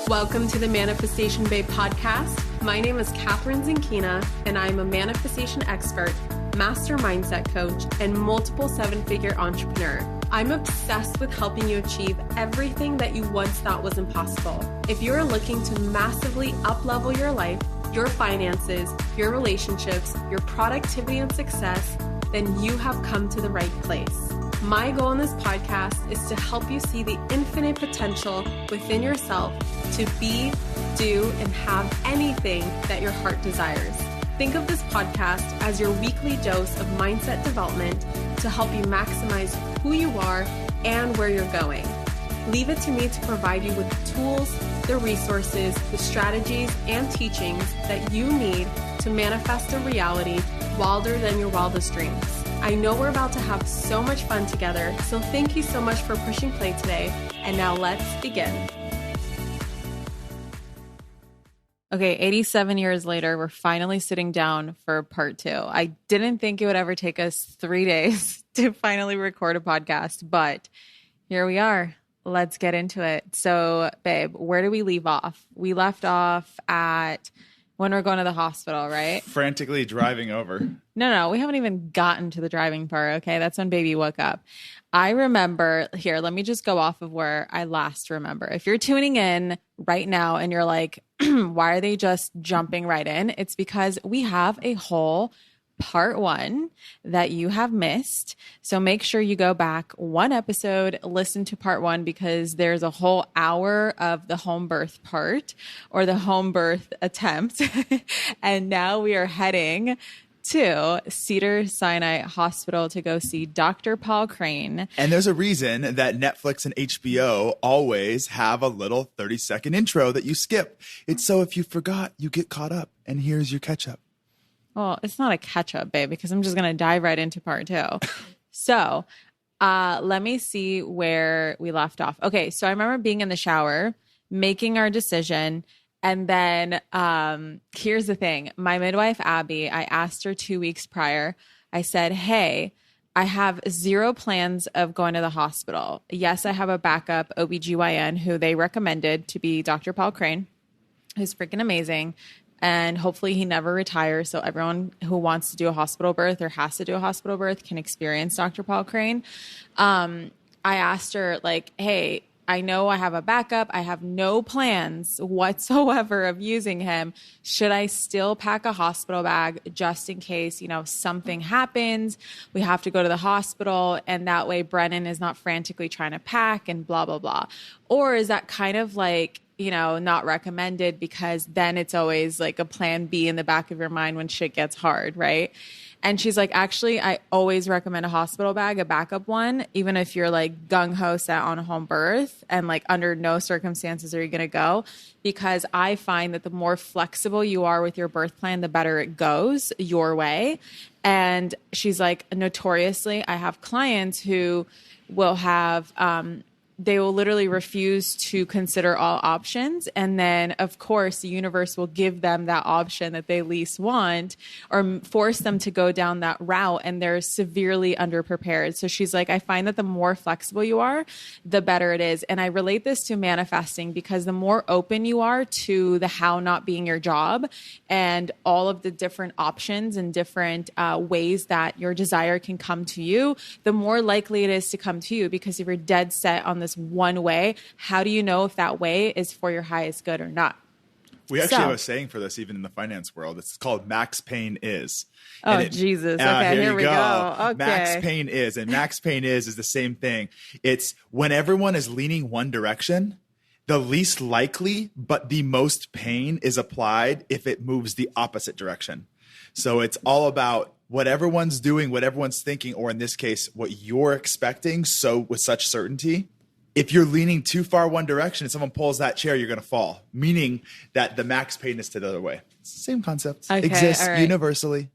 Welcome to the Manifestation Babe podcast. My name is Kathrin Zenkina, and I'm a manifestation expert, master mindset coach, and multiple seven-figure entrepreneur. I'm obsessed with helping you achieve everything that you once thought was impossible. If you're looking to massively up-level your life, your finances, your relationships, your productivity and success, then you have come to the right place. My goal in this podcast is to help you see the infinite potential within yourself to be, do, and have anything that your heart desires. Think of this podcast as your weekly dose of mindset development to help you maximize who you are and where you're going. Leave it to me to provide you with the tools, the resources, the strategies, and teachings that you need to manifest a reality wilder than your wildest dreams. I know we're about to have so much fun together, so thank you so much for pushing play today. And now let's begin. Okay, 87 years later, we're finally sitting down for part 2. I didn't think it would ever take us 3 days to finally record a podcast, but here we are. Let's get into it. So, babe, where do we leave off? We left off at when we're going to the hospital, right? Frantically driving over. No, we haven't even gotten to the driving part, okay? That's when baby woke up. I remember, here, let me just go off of where I last remember. If you're tuning in right now and you're like, why are they just jumping right in? It's because we have a whole part 1 that you have missed. So make sure you go back one episode, listen to part 1, because there's a whole hour of the home birth part or the home birth attempt. And now we are heading to Cedars-Sinai Hospital to go see Dr. Paul Crane. And there's a reason that Netflix and HBO always have a little 30-second intro that you skip. It's so if you forgot, you get caught up. And here's your catch-up. Well, it's not a catch-up, babe, because I'm just going to dive right into part 2. So let me see where we left off. Okay, so I remember being in the shower, making our decision. And then here's the thing. My midwife, Abby, I asked her 2 weeks prior. I said, hey, I have 0 plans of going to the hospital. Yes, I have a backup OBGYN who they recommended to be Dr. Paul Crane, who's freaking amazing. And hopefully he never retires. So everyone who wants to do a hospital birth or has to do a hospital birth can experience Dr. Paul Crane. I asked her, like, hey, I know I have a backup. I have no plans whatsoever of using him. Should I still pack a hospital bag just in case, something happens? We have to go to the hospital. And that way Brennan is not frantically trying to pack and blah, blah, blah. Or is that kind of like, not recommended, because then it's always like a plan B in the back of your mind when shit gets hard, right? And she's like, actually, I always recommend a hospital bag, a backup one, even if you're like gung-ho set on a home birth and like under no circumstances are you going to go, because I find that the more flexible you are with your birth plan, the better it goes your way. And she's like, notoriously, I have clients who will have, they will literally refuse to consider all options. And then, of course, the universe will give them that option that they least want or force them to go down that route. And they're severely underprepared. So she's like, I find that the more flexible you are, the better it is. And I relate this to manifesting, because the more open you are to the how not being your job and all of the different options and different ways that your desire can come to you, the more likely it is to come to you. Because if you're dead set on this one way, how do you know if that way is for your highest good or not? We actually have a saying for this, even in the finance world. It's called max pain is. Oh, Jesus. Okay, here we go. Okay. Max pain is. And max pain is the same thing. It's when everyone is leaning one direction, the least likely, but the most pain is applied if it moves the opposite direction. So it's all about what everyone's doing, what everyone's thinking, or in this case, what you're expecting. So with such certainty, if you're leaning too far one direction and someone pulls that chair, you're going to fall, meaning that the max pain is to the other way. It's the same concept. Okay, exists right. Universally.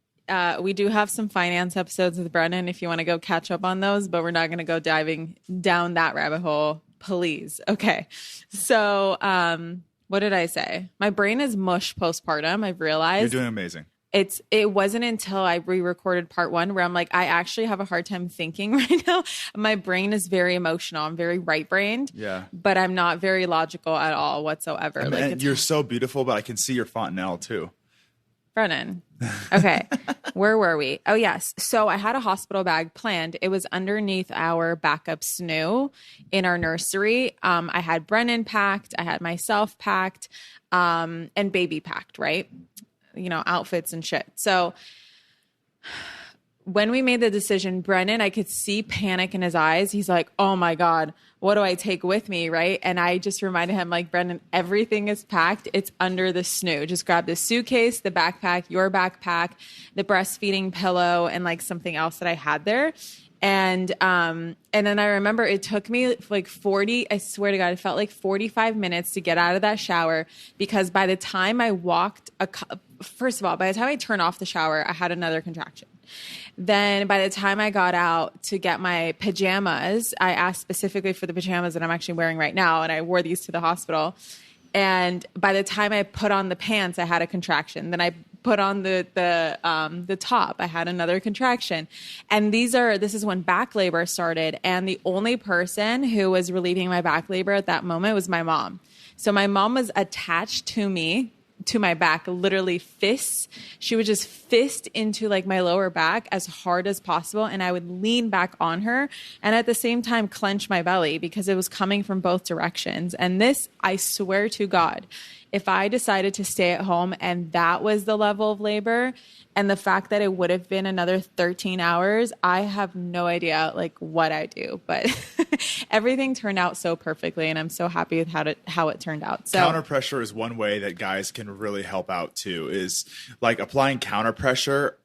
We do have some finance episodes with Brennan if you want to go catch up on those, but we're not going to go diving down that rabbit hole, please. Okay. So what did I say? My brain is mush postpartum, I've realized. You're doing amazing. It wasn't until I re-recorded part 1 where I'm like, I actually have a hard time thinking right now. My brain is very emotional. I'm very right-brained. Yeah. But I'm not very logical at all whatsoever. And you're so beautiful, but I can see your fontanelle too. Brennan. Okay. Where were we? Oh, yes. So I had a hospital bag planned. It was underneath our backup snoo in our nursery. I had Brennan packed. I had myself packed, and baby packed, right? Outfits and shit. So when we made the decision, Brennan, I could see panic in his eyes. He's like, oh my God, what do I take with me? Right. And I just reminded him, like, Brennan, everything is packed. It's under the snoo. Just grab the suitcase, the backpack, your backpack, the breastfeeding pillow, and like something else that I had there. And then I remember it took me like 40, I swear to God, it felt like 45 minutes to get out of that shower, because by the time I walked, first of all, by the time I turned off the shower, I had another contraction. Then by the time I got out to get my pajamas, I asked specifically for the pajamas that I'm actually wearing right now, and I wore these to the hospital. And by the time I put on the pants, I had a contraction. Then I put on the top, I had another contraction. And this is when back labor started. And the only person who was relieving my back labor at that moment was my mom. So my mom was attached to me, to my back, literally fists. She would just fist into like my lower back as hard as possible. And I would lean back on her and at the same time clench my belly because it was coming from both directions. And this, I swear to God, if I decided to stay at home and that was the level of labor, and the fact that it would have been another 13 hours, I have no idea like what I do, but everything turned out so perfectly. And I'm so happy with how it turned out. So counter pressure is one way that guys can really help out too, is like applying counter pressure.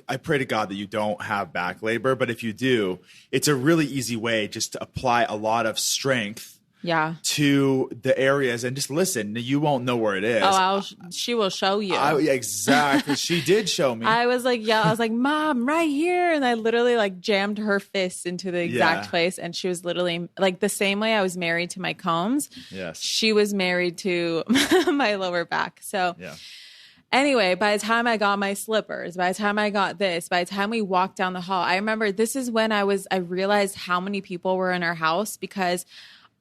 I pray to God that you don't have back labor, but if you do, it's a really easy way just to apply a lot of strength to the areas and just listen. You won't know where it is. Oh, she will show you. Exactly. She did show me. I was like, Mom, right here. And I literally like jammed her fist into the exact place. And she was literally like the same way I was married to my combs. Yes. She was married to my lower back. So anyway, by the time I got my slippers, by the time I got this, by the time we walked down the hall, I remember this is when I realized how many people were in our house, because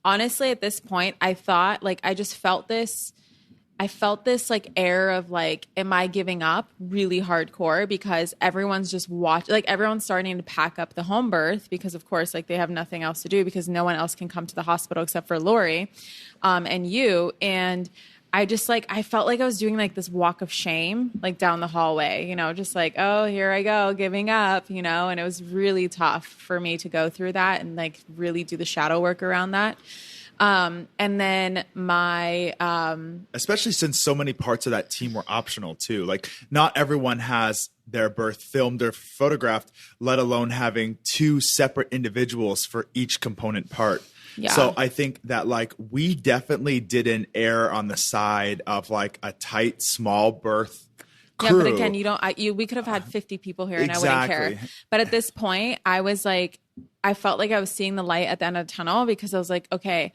honestly, at this point, I thought like I felt this like air of like, am I giving up really hardcore? Because everyone's just everyone's starting to pack up the home birth because of course, like they have nothing else to do because no one else can come to the hospital except for Lori, and you. And I felt like I was doing like this walk of shame, like down the hallway, just like, oh, here I go, giving up, and it was really tough for me to go through that and like really do the shadow work around that. And then especially since so many parts of that team were optional too. Like not everyone has their birth filmed or photographed, let alone having 2 separate individuals for each component part. Yeah. So I think that like we definitely didn't err on the side of like a tight, small birth crew. Yeah, but again, we could have had 50 people here and exactly. I wouldn't care. But at this point, I was like, I felt like I was seeing the light at the end of the tunnel because I was like, okay,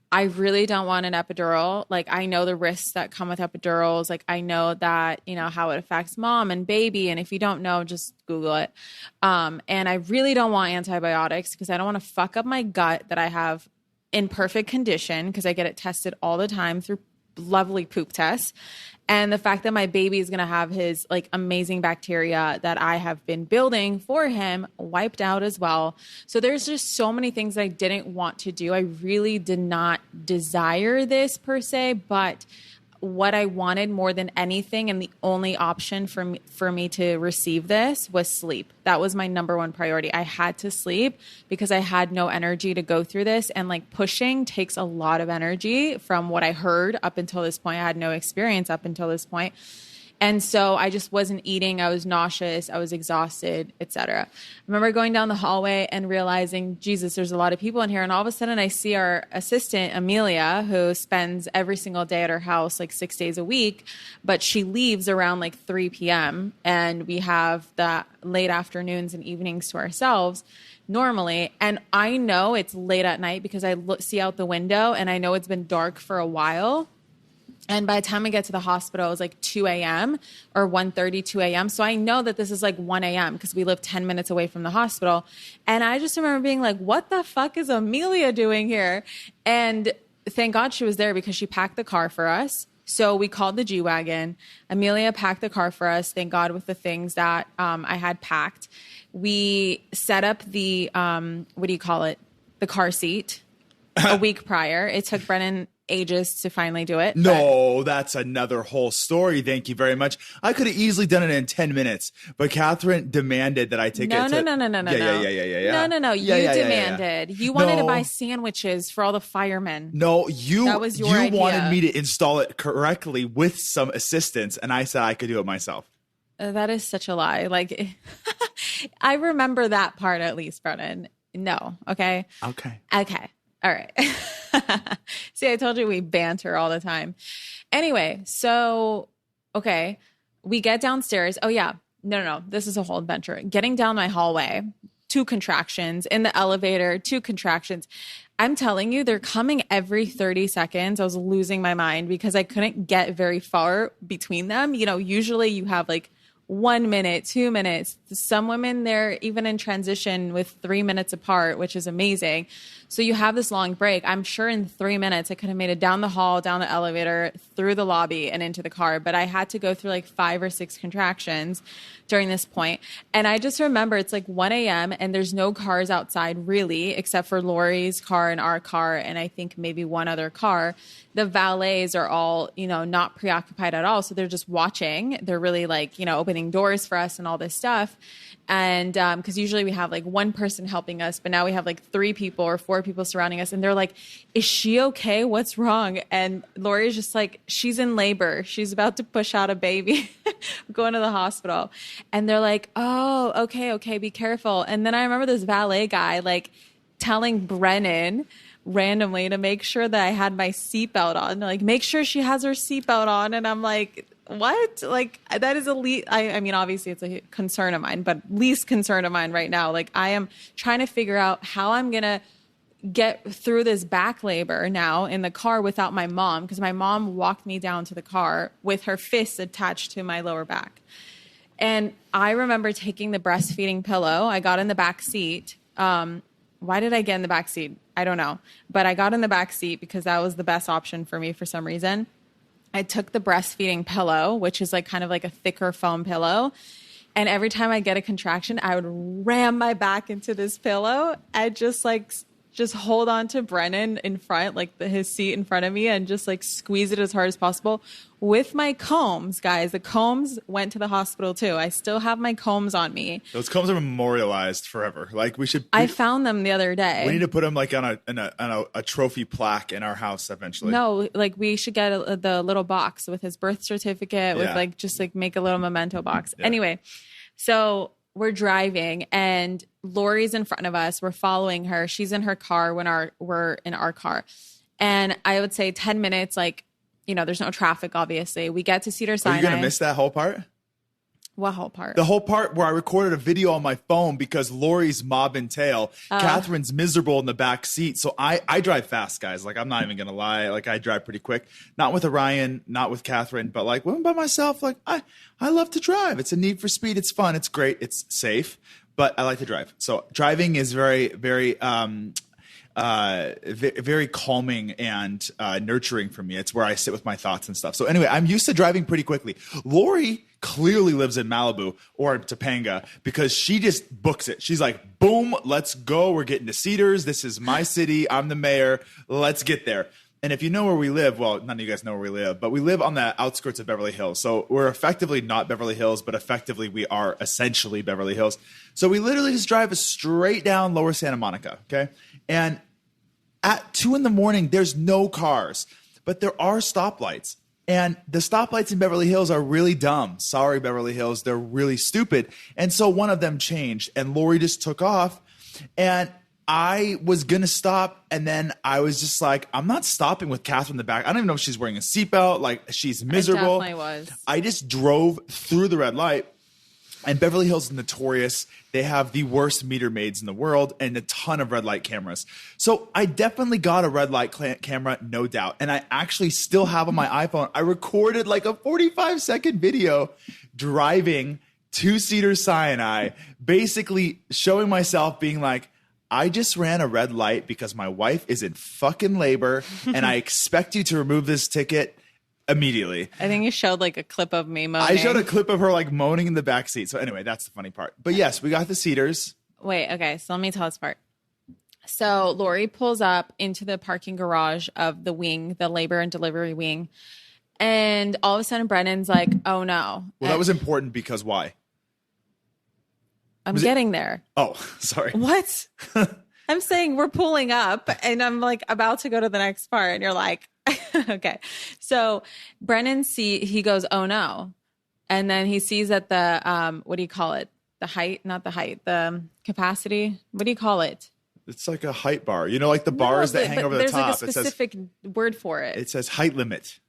I really don't want an epidural. Like I know the risks that come with epidurals. Like I know that, how it affects mom and baby. And if you don't know, just Google it. And I really don't want antibiotics because I don't want to fuck up my gut that I have in perfect condition because I get it tested all the time through lovely poop tests. And the fact that my baby is going to have his like amazing bacteria that I have been building for him wiped out as well. So there's just so many things that I didn't want to do. I really did not desire this per se, but what I wanted more than anything and the only option for me to receive this was sleep. That was my number one priority. I had to sleep because I had no energy to go through this. And like pushing takes a lot of energy from what I heard up until this point. I had no experience up until this point. And so I just wasn't eating. I was nauseous. I was exhausted, etc. I remember going down the hallway and realizing, Jesus, there's a lot of people in here. And all of a sudden I see our assistant, Amelia, who spends every single day at her house, like 6 days a week, but she leaves around like 3 p.m. And we have the late afternoons and evenings to ourselves normally. And I know it's late at night because I see out the window and I know it's been dark for a while. And by the time I get to the hospital, it was like 2 a.m. or 1:30, 2 a.m. So I know that this is like 1 a.m. because we live 10 minutes away from the hospital. And I just remember being like, what the fuck is Amelia doing here? And thank God she was there because she packed the car for us. So we called the G-Wagon. Amelia packed the car for us, thank God, with the things that I had packed. We set up the, what do you call it? The car seat a week prior. It took Brennan ages to finally do it. No, that's another whole story. Thank you very much. I could have easily done it in 10 minutes, but Kathrin demanded that I take it to... No. No. You demanded. You wanted to buy sandwiches for all the firemen. No, that was your idea. Wanted me to install it correctly with some assistance, and I said I could do it myself. That is such a lie. Like, I remember that part at least, Brennan. No. Okay. All right. See, I told you we banter all the time. Anyway, so, okay, we get downstairs. Oh, yeah. No. This is a whole adventure. Getting down my hallway, 2 contractions. In the elevator, 2 contractions. I'm telling you, they're coming every 30 seconds. I was losing my mind because I couldn't get very far between them. You know, usually you have like 1 minute, 2 minutes. Some women, they're even in transition with 3 minutes apart, which is amazing. So you have this long break. I'm sure in 3 minutes, I could have made it down the hall, down the elevator, through the lobby and into the car. But I had to go through like 5 or 6 contractions during this point. And I just remember it's like 1 a.m. and there's no cars outside really, except for Lori's car and our car. And I think maybe one other car. The valets are all, you know, not preoccupied at all. So they're just watching. They're really like, you know, opening doors for us and all this stuff. And because usually we have like one person helping us, but now we have like 3 people or 4 people surrounding us. And they're like, is she okay? What's wrong? And Lori's just like, she's in labor. She's about to push out a baby. Going to the hospital. And they're like, oh, okay, be careful. And then I remember this valet guy like telling Brennan randomly to make sure that I had my seatbelt on. Like, make sure she has her seatbelt on. And I'm like, what? Like, that is I mean, obviously it's a concern of mine, but least concern of mine right now. Like, I am trying to figure out how I'm going to get through this back labor now in the car without my mom, because my mom walked me down to the car with her fists attached to my lower back. And I remember taking the breastfeeding pillow. I got in the back seat. Why did I get in the back seat? I don't know. But I got in the back seat because that was the best option for me for some reason. I took the breastfeeding pillow, which is like kind of like a thicker foam pillow. And every time I get a contraction, I would ram my back into this pillow and just hold on to Brennan in front, like his seat in front of me, and just like squeeze it as hard as possible with my combs, guys. The combs went to the hospital too. I still have my combs on me. Those combs are memorialized forever. Like I found them the other day. We need to put them like on a trophy plaque in our house eventually. No, like we should get the little box with his birth certificate with like, just like make a little memento box. Yeah. Anyway, so we're driving and Lori's in front of us. We're following her. She's in her car when we're in our car. And I would say 10 minutes, like, you know, there's no traffic, obviously. We get to Cedar-Sinai. Are you going to miss that whole part? What whole part? The whole part where I recorded a video on my phone because Lori's mobbing tail. Kathrin's miserable in the back seat. So I drive fast, guys. Like, I'm not even going to lie. Like, I drive pretty quick. Not with Orion, not with Kathrin, but like when by myself, like I love to drive. It's a need for speed. It's fun. It's great. It's safe, but I like to drive. So driving is very, very, very calming and nurturing for me. It's where I sit with my thoughts and stuff. So anyway, I'm used to driving pretty quickly. Lori clearly lives in Malibu or Topanga because she just books it. She's like, boom, let's go. We're getting to Cedars. This is my city. I'm the mayor. Let's get there. And if you know where we live, well, none of you guys know where we live, but we live on the outskirts of Beverly Hills. So we're effectively not Beverly Hills, but effectively we are essentially Beverly Hills. So we literally just drive straight down Lower Santa Monica, okay? And at 2 a.m, there's no cars, but there are stoplights. And the stoplights in Beverly Hills are really dumb. Sorry, Beverly Hills. They're really stupid. And so one of them changed, and Lori just took off. And I was going to stop, and then I was just like, I'm not stopping with Kathrin in the back. I don't even know if she's wearing a seatbelt. Like, she's miserable. I definitely was. I just drove through the red light. And Beverly Hills is notorious. They have the worst meter maids in the world and a ton of red light cameras. So I definitely got a red light camera, no doubt. And I actually still have on my iPhone, I recorded like a 45-second video driving to Cedars-Sinai, basically showing myself being like, I just ran a red light because my wife is in fucking labor and I expect you to remove this ticket immediately. I think you showed like a clip of me moaning. I showed a clip of her like moaning in the back seat. So anyway, that's the funny part. But yes, we got the Cedars. Wait, okay. So let me tell this part. So Lori pulls up into the parking garage of the wing, the labor and delivery wing. And all of a sudden Brennan's like, oh no. Well, that was important because why? I'm getting there. Oh, sorry. What? I'm saying we're pulling up and I'm like about to go to the next part. And you're like, okay. So Brennan he goes, oh no. And then he sees that the, what do you call it? The height, not the height, the capacity. What do you call it? It's like a height bar. You know, like the bars that hang over the top. There's like a specific word for it. It says height limit.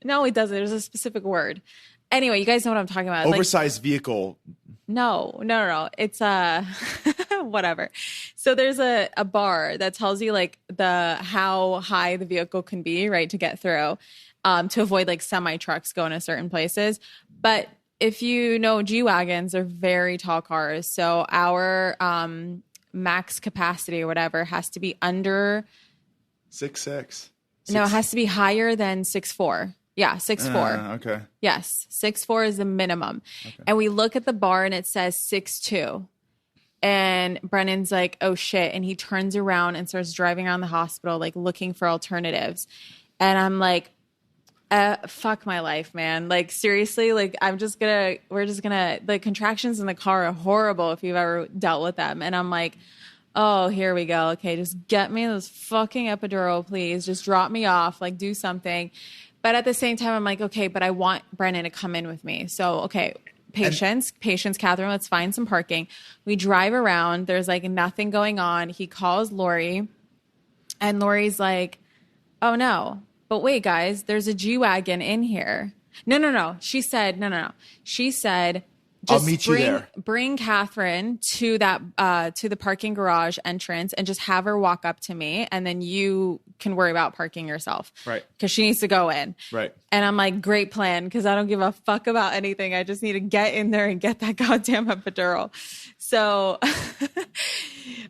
No, it doesn't. There's a specific word. Anyway, you guys know what I'm talking about. Oversized vehicle. No. It's whatever. So there's a bar that tells you like how high the vehicle can be, right, to get through, to avoid like semi trucks going to certain places. But if you know, G-Wagons are very tall cars. So our max capacity or whatever has to be under 6'6". No, it has to be higher than 6'4". Yeah, 6'4". Okay. Yes, 6'4" is the minimum. Okay. And we look at the bar and it says 6'2". And Brennan's like, oh shit. And he turns around and starts driving around the hospital, like looking for alternatives. And I'm like, fuck my life, man. Like, seriously, like, we're just gonna, the contractions in the car are horrible if you've ever dealt with them. And I'm like, oh, here we go. Okay, just get me this fucking epidural, please. Just drop me off, like, do something. But at the same time, I'm like, okay, but I want Brennan to come in with me. So, okay, patience, Kathrin, let's find some parking. We drive around. There's like nothing going on. He calls Lori and Lori's like, oh no, but wait guys, there's a G-Wagon in here. No. She said, no. She said, just I'll meet you there. Bring Kathrin to that to the parking garage entrance and just have her walk up to me, and then you can worry about parking yourself. Right. Because she needs to go in. Right. And I'm like, great plan, because I don't give a fuck about anything. I just need to get in there and get that goddamn epidural. So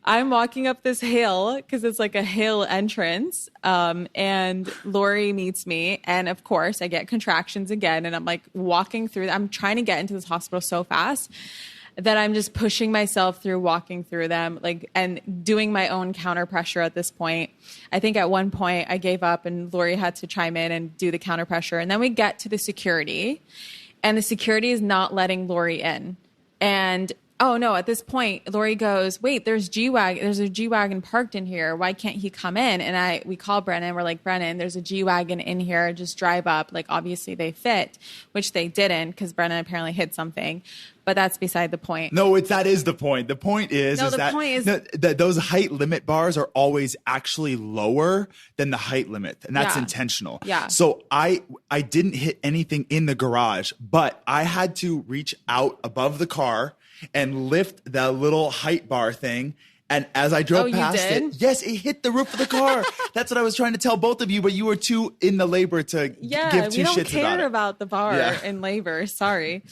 I'm walking up this hill because it's like a hill entrance. And Lori meets me. And of course, I get contractions again. And I'm like walking through. I'm trying to get into this hospital so fast that I'm just pushing myself through, walking through them, like, and doing my own counter pressure at this point. I think at one point I gave up and Lori had to chime in and do the counter pressure. And then we get to the security and the security is not letting Lori in. And oh no, at this point, Lori goes, wait, there's a G-Wagon parked in here. Why can't he come in? And we call Brennan. We're like, Brennan, there's a G-Wagon in here. Just drive up. Like, obviously they fit, which they didn't because Brennan apparently hit something. But that's beside the point. No, that is the point. The point is that those height limit bars are always actually lower than the height limit. And that's intentional. Yeah. So I didn't hit anything in the garage, but I had to reach out above the car and lift the little height bar thing. And as I drove past it, yes, it hit the roof of the car. That's what I was trying to tell both of you, but you were too in the labor to give two shits about it. Yeah, we don't care about the bar in labor. Sorry.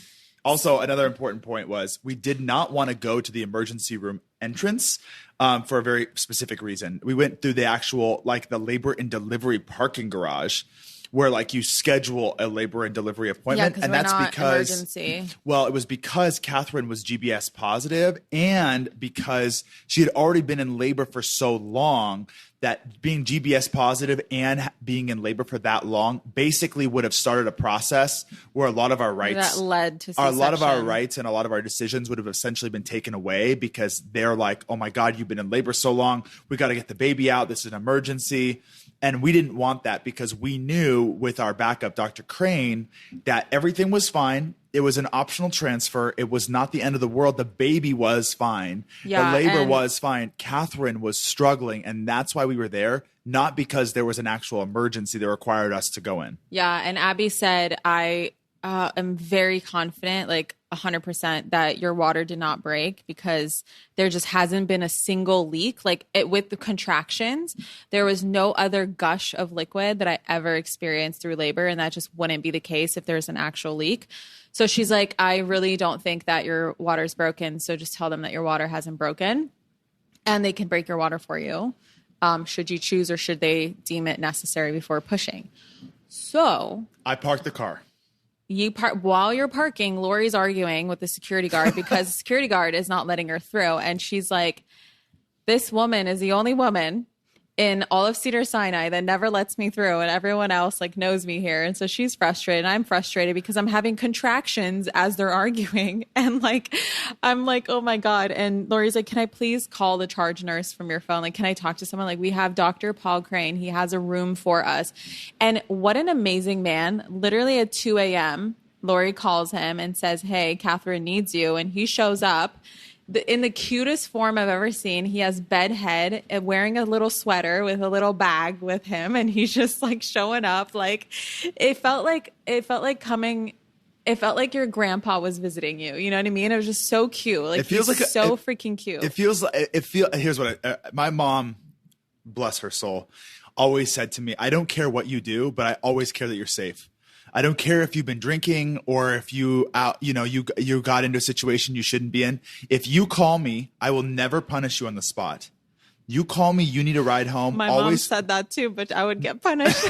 Also, another important point was we did not want to go to the emergency room entrance for a very specific reason. We went through the actual, like, the labor and delivery parking garage where, like, you schedule a labor and delivery appointment. Yeah, and that's because emergency. Well, it was because Kathrin was GBS positive and because she had already been in labor for so long that being GBS positive and being in labor for that long basically would have started a process where a lot of our rights that led to C-section. A lot of our rights and a lot of our decisions would have essentially been taken away because they're like, oh my God, you've been in labor so long. We got to get the baby out. This is an emergency. And we didn't want that because we knew with our backup, Dr. Crane, that everything was fine. It was an optional transfer. It was not the end of the world. The baby was fine. Yeah, the labor was fine. Kathrin was struggling. And that's why we were there, not because there was an actual emergency that required us to go in. Yeah. And Abby said, I am very confident. Like, 100% that your water did not break because there just hasn't been a single leak. Like with the contractions, there was no other gush of liquid that I ever experienced through labor. And that just wouldn't be the case if there's an actual leak. So she's like, I really don't think that your water's broken. So just tell them that your water hasn't broken and they can break your water for you. Should you choose or should they deem it necessary before pushing? So I parked the car. While you're parking, Lori's arguing with the security guard because the security guard is not letting her through. And she's like, this woman is the only woman in all of Cedars-Sinai that never lets me through. And everyone else like knows me here. And so she's frustrated. I'm frustrated because I'm having contractions as they're arguing. And like, I'm like, oh my God. And Lori's like, can I please call the charge nurse from your phone? Like, can I talk to someone? Like, we have Dr. Paul Crane. He has a room for us. And what an amazing man. Literally at 2 a.m., Lori calls him and says, hey, Kathrin needs you. And he shows up. In the cutest form I've ever seen. He has bed head and wearing a little sweater with a little bag with him. And he's just like showing up. Like it felt like your grandpa was visiting you. You know what I mean? It was just so cute. Like, it feels like so freaking cute. Here's what my mom, bless her soul, always said to me, I don't care what you do, but I always care that you're safe. I don't care if you've been drinking or if you got into a situation you shouldn't be in. If you call me, I will never punish you on the spot. You call me, you need a ride home. My mom said that too, but I would get punished.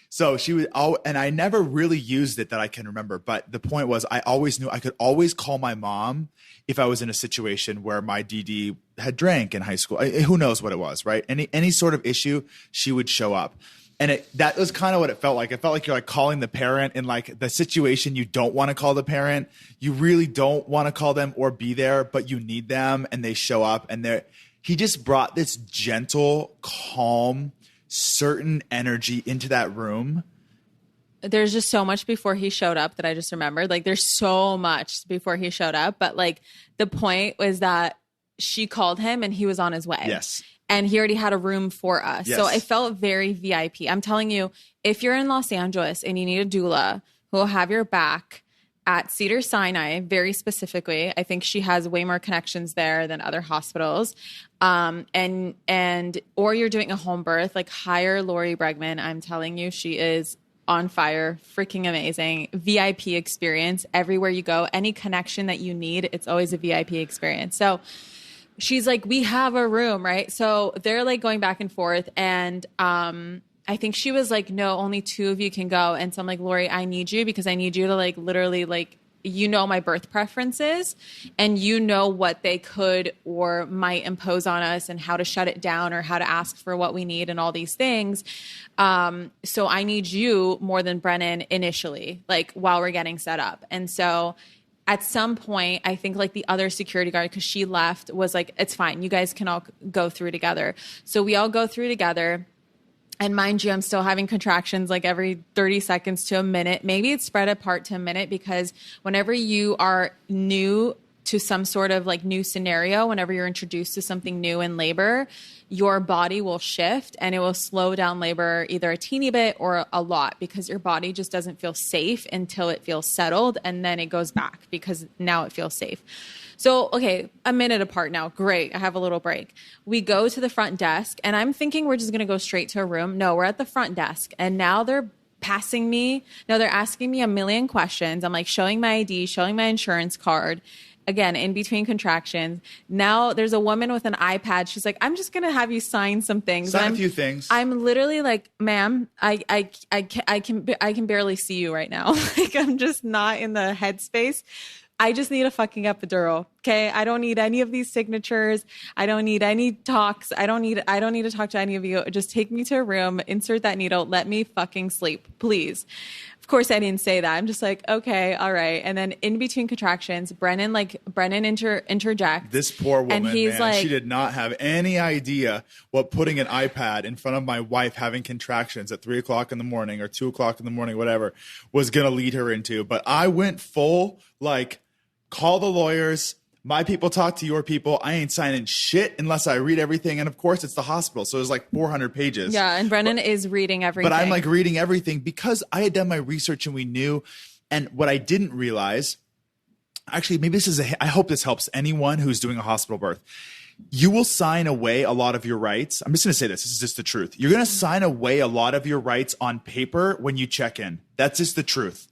So she would, and I never really used it that I can remember. But the point was, I always knew I could always call my mom if I was in a situation where my DD had drank in high school. Who knows what it was, right? Any sort of issue, she would show up. And that was kind of what it felt like. It felt like you're like calling the parent in like the situation you don't want to call the parent. You really don't want to call them or be there, but you need them and they show up and he just brought this gentle, calm, certain energy into that room. There's just so much before he showed up that I just remembered. Like there's so much before he showed up, but like the point was that she called him and he was on his way. Yes. And he already had a room for us. Yes. So I felt very VIP. I'm telling you, if you're in Los Angeles and you need a doula who will have your back at Cedars-Sinai, very specifically, I think she has way more connections there than other hospitals. Or you're doing a home birth, like hire Lori Bregman. I'm telling you, she is on fire, freaking amazing. VIP experience everywhere you go. Any connection that you need, it's always a VIP experience. So she's like, we have a room, right? So they're like going back and forth. And I think she was like, no, only 2 of you can go. And so I'm like, Lori, I need you because I need you to like literally like, you know, my birth preferences and you know what they could or might impose on us and how to shut it down or how to ask for what we need and all these things. So I need you more than Brennan initially, like while we're getting set up. And so at some point, I think like the other security guard, because she left, was like, it's fine. You guys can all go through together. So we all go through together. And mind you, I'm still having contractions like every 30 seconds to a minute. Maybe it's spread apart to a minute because whenever you are new to some sort of like new scenario, whenever you're introduced to something new in labor, your body will shift and it will slow down labor either a teeny bit or a lot because your body just doesn't feel safe until it feels settled and then it goes back because now it feels safe. So, okay, a minute apart now. Great. I have a little break. We go to the front desk and I'm thinking we're just going to go straight to a room. No, we're at the front desk and now they're passing me. No, they're asking me a million questions. I'm like showing my ID, showing my insurance card. Again, in between contractions. Now there's a woman with an iPad. She's like, I'm just going to have you sign some things. Sign a few things. I'm literally like, ma'am, I can barely see you right now. Like I'm just not in the headspace. I just need a fucking epidural. Okay. I don't need any of these signatures. I don't need any talks. I don't need to talk to any of you. Just take me to a room, insert that needle. Let me fucking sleep, please. Of course I didn't say that. I'm just like, okay, all right. And then in between contractions, Brennan interjects. This poor woman, and he's man, like, she did not have any idea what putting an iPad in front of my wife having contractions at 3 o'clock in the morning or 2 o'clock in the morning, whatever, was going to lead her into. But I went full, like, call the lawyers. My people talk to your people. I ain't signing shit unless I read everything. And of course, it's the hospital. So there's like 400 pages. Yeah. And Brennan is reading everything. But I'm like reading everything because I had done my research and we knew. And what I didn't realize actually, maybe I hope this helps anyone who's doing a hospital birth. You will sign away a lot of your rights. I'm just going to say this. This is just the truth. You're going to sign away a lot of your rights on paper when you check in. That's just the truth.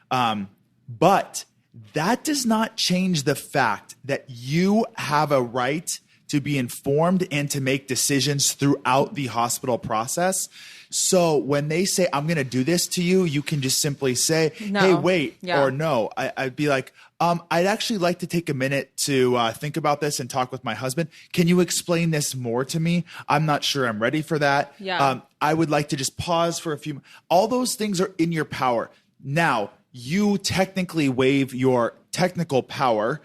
But that does not change the fact that you have a right to be informed and to make decisions throughout the hospital process. So when they say, I'm going to do this to you, you can just simply say, no. Hey, wait, or no. I'd be like, I'd actually like to take a minute to think about this and talk with my husband. Can you explain this more to me? I'm not sure I'm ready for that. Yeah. I would like to just pause for a few. All those things are in your power. Now, you technically waive your technical power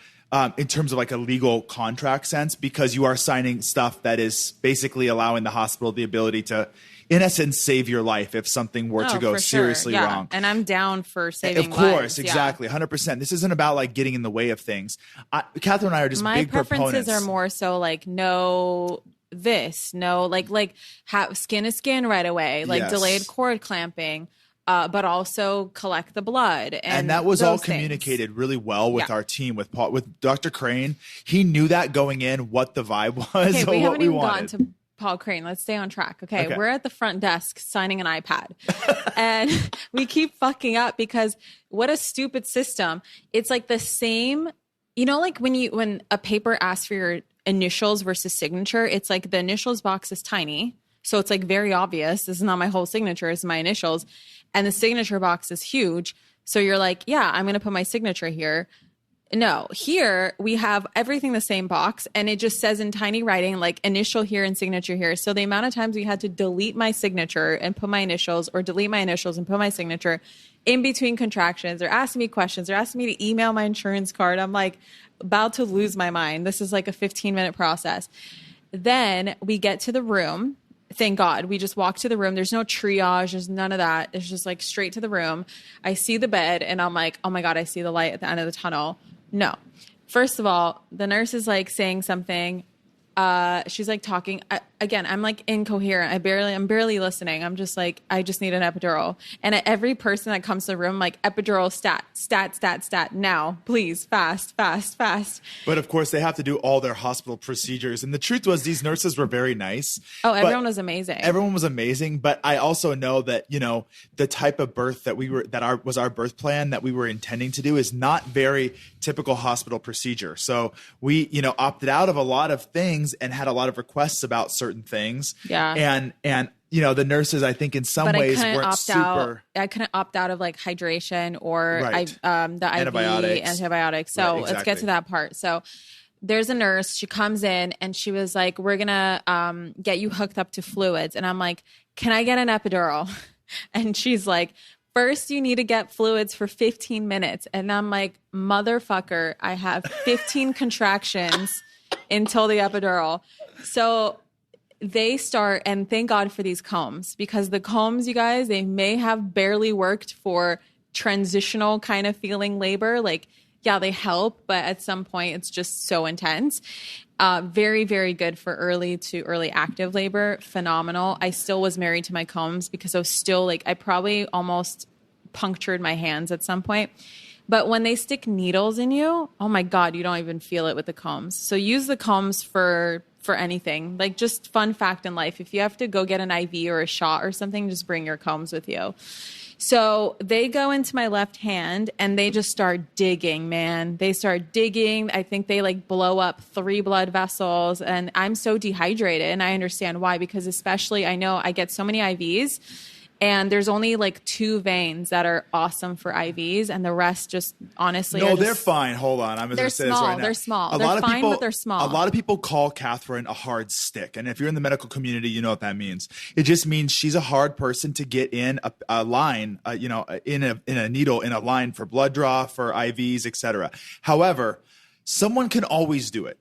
in terms of like a legal contract sense, because you are signing stuff that is basically allowing the hospital the ability to, in essence, save your life if something were to go seriously wrong. And I'm down for saving lives. Of course, exactly, 100%. This isn't about like getting in the way of things. Kathrin and I are just big proponents. My preferences are more so like no this, no like have skin to skin right away, like delayed cord clamping. But also collect the blood. And that was all communicated really well with our team, with Paul, with Dr. Crane. He knew that going in, what the vibe was. Okay, we haven't even gotten to Paul Crane. Let's stay on track. Okay, we're at the front desk signing an iPad. And we keep fucking up because what a stupid system. It's like the same, you know, like when a paper asks for your initials versus signature, it's like the initials box is tiny. So it's like very obvious. This is not my whole signature. It's my initials. And the signature box is huge. So you're like, yeah, I'm going to put my signature here. No, here we have everything the same box. And it just says in tiny writing, like initial here and signature here. So the amount of times we had to delete my signature and put my initials, or delete my initials and put my signature in between contractions. They're asking me questions. They're asking me to email my insurance card. I'm like about to lose my mind. This is like a 15-minute process. Then we get to the room. Thank God. We just walk to the room. There's no triage. There's none of that. It's just like straight to the room. I see the bed and I'm like, oh my God, I see the light at the end of the tunnel. No. First of all, the nurse is like saying something. She's like talking. Again, I'm like incoherent. I'm barely listening. I'm just like, I just need an epidural. And at every person that comes to the room, I'm like, epidural stat, now, please, fast. But of course, they have to do all their hospital procedures. And the truth was, these nurses were very nice. Oh, everyone was amazing. Everyone was amazing. But I also know that, you know, the type of birth that was our birth plan that we were intending to do is not very typical hospital procedure. So we, you know, opted out of a lot of things and had a lot of requests about certain things. Yeah. And you know, the nurses, I think in some ways weren't super. I couldn't opt out of like hydration or the antibiotics. IV. So let's get to that part. So there's a nurse, she comes in and she was like, we're going to get you hooked up to fluids. And I'm like, can I get an epidural? And she's like, first you need to get fluids for 15 minutes. And I'm like, motherfucker, I have 15 contractions until the epidural. So they start, and thank God for these combs, because the combs, you guys, they may have barely worked for transitional kind of feeling labor. Like, yeah, they help, but at some point it's just so intense. Very, very good for early to early active labor. Phenomenal. I still was married to my combs because I was still like, I probably almost punctured my hands at some point. But when they stick needles in you, oh my God, you don't even feel it with the combs. So use the combs for anything. Like, just fun fact in life, if you have to go get an IV or a shot or something, just bring your combs with you. So they go into my left hand and they just start digging, man. They start digging. I think they like blow up 3 blood vessels, and I'm so dehydrated, and I understand why, because especially I know I get so many IVs. And there's only like 2 veins that are awesome for IVs, and the rest just honestly. No, they're fine. Hold on, I'm going to say this right now. They're small. They're fine, but they're small. A lot of people call Kathrin a hard stick, and if you're in the medical community, you know what that means. It just means she's a hard person to get in a line, in a needle in a line for blood draw, for IVs, etc. However, someone can always do it,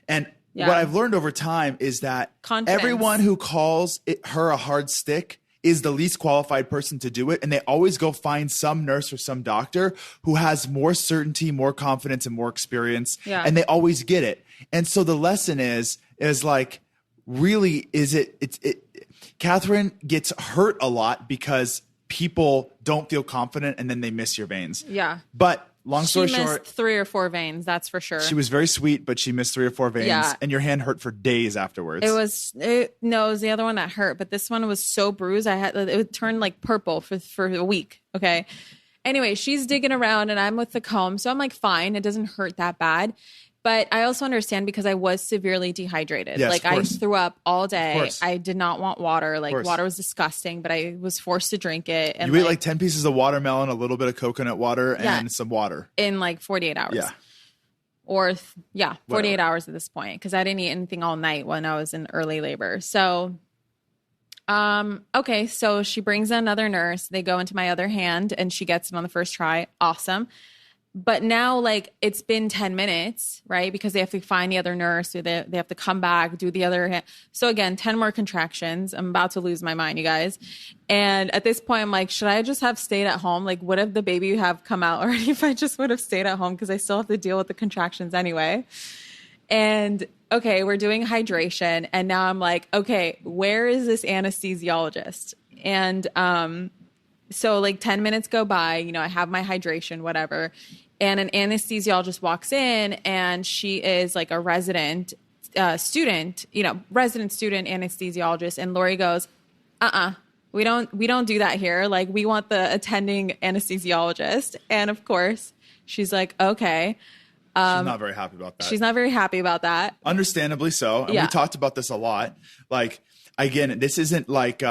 and what I've learned over time is that everyone who calls her a hard stick is the least qualified person to do it. And they always go find some nurse or some doctor who has more certainty, more confidence, and more experience. Yeah. And they always get it. And so the lesson is like, really, Kathrin gets hurt a lot because people don't feel confident and then they miss your veins. Yeah. But long story she missed short, 3 or 4 veins. That's for sure. she was very sweet, but she missed 3 or 4 veins, Yeah. and your hand hurt for days afterwards. No, it was the other one that hurt, but this one was so bruised. It turned like purple for a week. Okay. Anyway, she's digging around and I'm with the comb. So I'm like, fine. It doesn't hurt that bad. But I also understand because I was severely dehydrated. Yes, like of I course. threw up all day. Of course. I did not want water. Like course. water was disgusting, but I was forced to drink it. And You ate like 10 pieces of watermelon, a little bit of coconut water, Yeah. and some water. in like 48 hours. Yeah. Or 48 Whatever. hours at this point because I didn't eat anything all night when I was in early labor. So, okay, so she brings in another nurse. They go into my other hand and she gets it on the first try. Awesome. But now, like, it's been 10 minutes, right? Because they have to find the other nurse. Or they have to come back, do the other hand. So again, 10 more contractions. I'm about to lose my mind, you guys. And at this point, I'm like, should I just have stayed at home? Like, would have the baby have come out already if I just would have stayed at home? Because I still have to deal with the contractions anyway. And okay, we're doing hydration. And now I'm like, okay, where is this anesthesiologist? And so like 10 minutes go by, you know, I have my hydration, whatever. And an anesthesiologist walks in and she is like a resident student, you know, resident student anesthesiologist. And Lori goes, we don't do that here. Like we want the attending anesthesiologist. And of course she's like, okay. She's not very happy about that. She's not very happy about that. Understandably so. And Yeah. we talked about this a lot. Like, again, this isn't like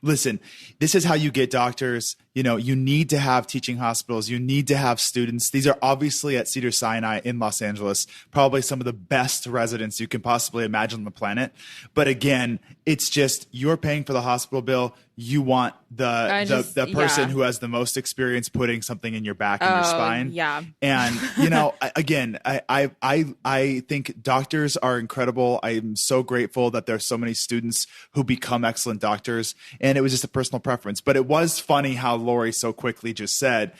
listen, this is how you get doctors. You know, you need to have teaching hospitals. You need to have students. These are obviously at Cedars-Sinai in Los Angeles, probably some of the best residents you can possibly imagine on the planet. But again, it's just you're paying for the hospital bill. You want the person who has the most experience putting something in your back and your spine. Yeah. And, you know, I think doctors are incredible. I'm so grateful that there's so many students who become excellent doctors. And it was just a personal preference. But it was funny how Lori so quickly just said,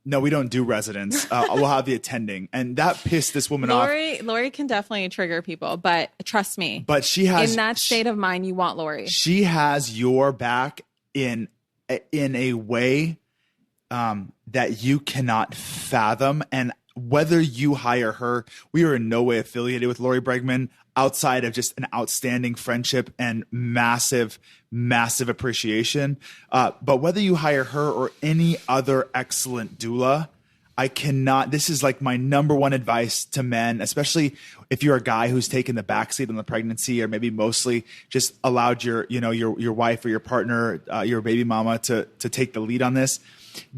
no, we don't do residents. We'll have the attending. And that pissed this woman off. Lori can definitely trigger people, but trust me. But she has in that state of mind, you want Lori. She has your back in a way that you cannot fathom. And whether you hire her, we are in no way affiliated with Lori Bregman outside of just an outstanding friendship and massive appreciation. But whether you hire her or any other excellent doula, this is like my number one advice to men, especially if you're a guy who's taken the backseat on the pregnancy or maybe mostly just allowed your wife or your partner, your baby mama to take the lead on this.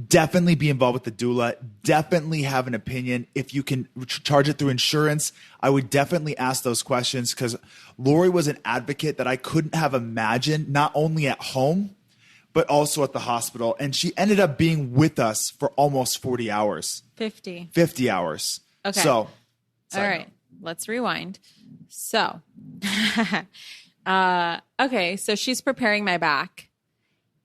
Definitely be involved with the doula. Definitely have an opinion. If you can charge it through insurance, I would definitely ask those questions because Lori was an advocate that I couldn't have imagined, not only at home, but also at the hospital. And she ended up being with us for almost 40 hours. 50 hours. Okay. So, all right, let's rewind. So, okay, so she's preparing my back.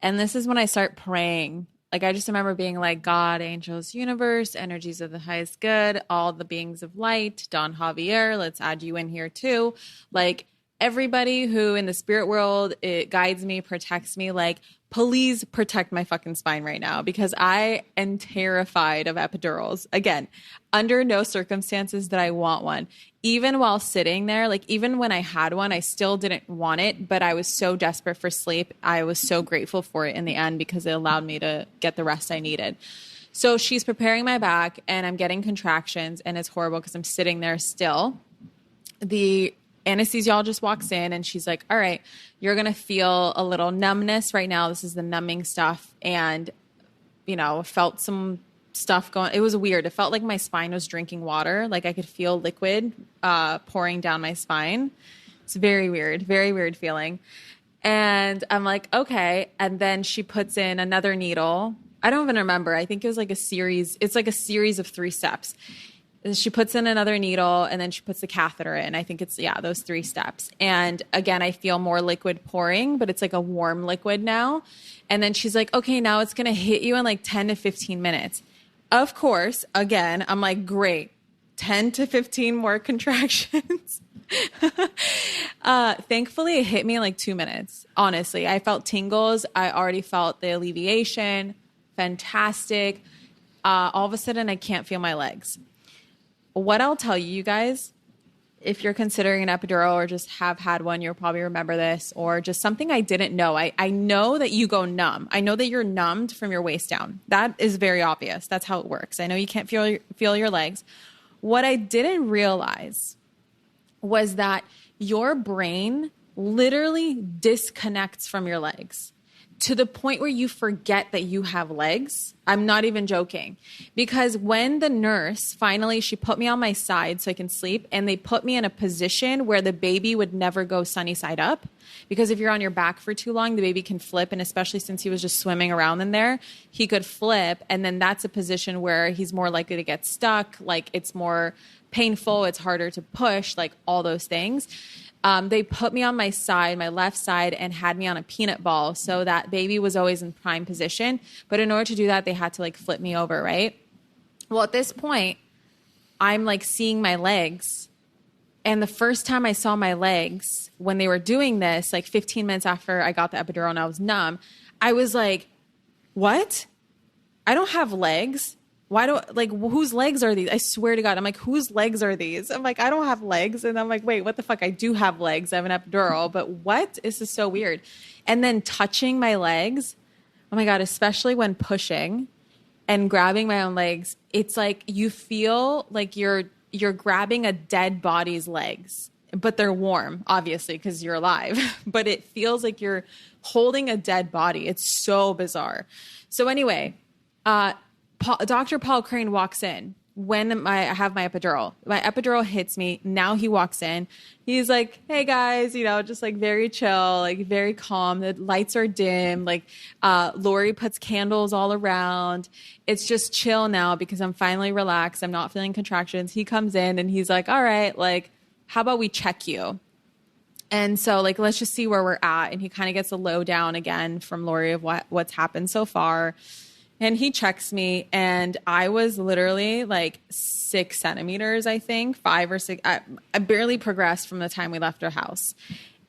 And this is when I start praying. Like, I just remember being like, God, angels, universe, energies of the highest good, all the beings of light, Don Javier, let's add you in here too. Like, everybody who in the spirit world, it guides me, protects me, like, please protect my fucking spine right now because I am terrified of epidurals. Again, under no circumstances did I want one. Even while sitting there, like even when I had one, I still didn't want it, but I was so desperate for sleep. I was so grateful for it in the end because it allowed me to get the rest I needed. So she's preparing my back and I'm getting contractions and it's horrible because I'm sitting there still. The anesthesiologist walks in and she's like, all right, you're going to feel a little numbness right now. This is the numbing stuff. And, you know, felt some stuff going. It was weird. It felt like my spine was drinking water. Like I could feel liquid pouring down my spine. It's very weird feeling. And I'm like, okay. And then she puts in another needle. I don't even remember. I think it was like a series. It's like a series of 3 steps. She puts in another needle and then she puts the catheter in. I think it's, those 3 steps. And again, I feel more liquid pouring, but it's like a warm liquid now. And then she's like, okay, now it's going to hit you in like 10 to 15 minutes. Of course, again, I'm like, great, 10 to 15 more contractions. Thankfully, it hit me in like 2 minutes. Honestly, I felt tingles. I already felt the alleviation. Fantastic. All of a sudden I can't feel my legs. What I'll tell you guys, if you're considering an epidural or just have had one, you'll probably remember this, or just something I didn't know. I know that you go numb. I know that you're numbed from your waist down. That is very obvious. That's how it works. I know you can't feel your legs. What I didn't realize was that your brain literally disconnects from your legs to the point where you forget that you have legs. I'm not even joking. Because when the nurse finally, she put me on my side so I can sleep, and they put me in a position where the baby would never go sunny side up. Because if you're on your back for too long, the baby can flip. And especially since he was just swimming around in there, he could flip. And then that's a position where he's more likely to get stuck. Like, it's more painful. It's harder to push, like all those things. They put me on my side, my left side, and had me on a peanut ball. So that baby was always in prime position. But in order to do that, they had to like flip me over, right? Well, at this point, I'm like seeing my legs. And the first time I saw my legs when they were doing this, like 15 minutes after I got the epidural and I was numb, I was like, what? I don't have legs. Why do, like, whose legs are these? I swear to God. I'm like, whose legs are these? I'm like, I don't have legs. And I'm like, wait, what the fuck? I do have legs. I have an epidural, but what? This is so weird. And then touching my legs. Oh my God, especially when pushing and grabbing my own legs. It's like, you feel like you're grabbing a dead body's legs, but they're warm, obviously, because you're alive. But it feels like you're holding a dead body. It's so bizarre. So anyway, Dr. Paul Crane walks in when I have my epidural. My epidural hits me. Now he walks in. He's like, hey guys, you know, just like very chill, like very calm. The lights are dim. Like, Lori puts candles all around. It's just chill now because I'm finally relaxed. I'm not feeling contractions. He comes in and he's like, all right, like, how about we check you? And so, like, let's just see where we're at. And he kind of gets a lowdown again from Lori of what's happened so far. And he checks me, and I was literally like 6 centimeters, I think, 5 or 6. I barely progressed from the time we left our house.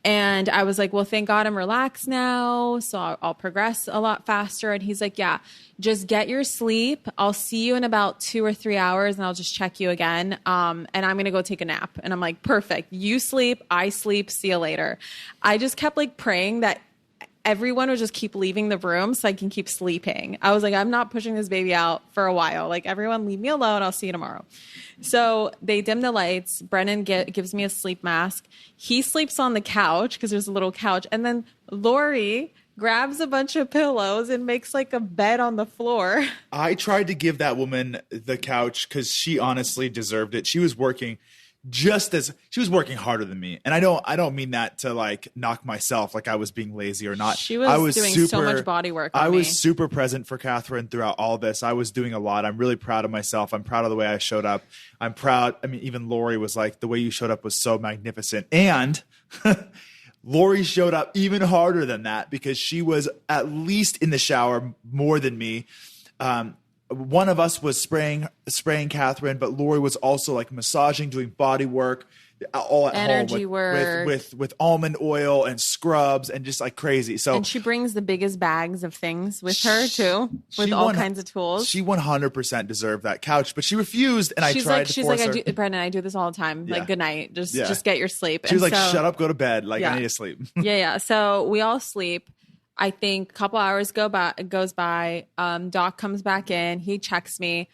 And I was like, well, thank God I'm relaxed now, so I'll progress a lot faster. And he's like, yeah, just get your sleep. I'll see you in about 2 or 3 hours, and I'll just check you again. And I'm going to go take a nap. And I'm like, perfect. You sleep, I sleep, see you later. I just kept like praying that everyone would just keep leaving the room so I can keep sleeping. I was like, I'm not pushing this baby out for a while. Like, everyone leave me alone. I'll see you tomorrow. So they dim the lights. Brennan gives me a sleep mask. He sleeps on the couch because there's a little couch. And then Lori grabs a bunch of pillows and makes like a bed on the floor. I tried to give that woman the couch because she honestly deserved it. She was working she was working harder than me. And I don't mean that to like knock myself like I was being lazy or not. She was doing so much body work on me. I was super present for Kathrin throughout all this. I was doing a lot. I'm really proud of myself. I'm proud of the way I showed up. I'm proud. I mean, even Lori was like, the way you showed up was so magnificent. And Lori showed up even harder than that because she was at least in the shower more than me. One of us was spraying Kathrin, but Lori was also like massaging, doing body work, all at energy home work with almond oil and scrubs and just like crazy. So, and she brings the biggest bags of things with her too, with all kinds of tools. She 100% deserved that couch, but she refused. And she's I tried to force her. Brennan, I do this all the time. Yeah. Like, good night. Just get your sleep. She was like, shut up, go to bed. Like, I need to sleep. Yeah. So we all sleep. I think a couple hours goes by. Doc comes back in. He checks me.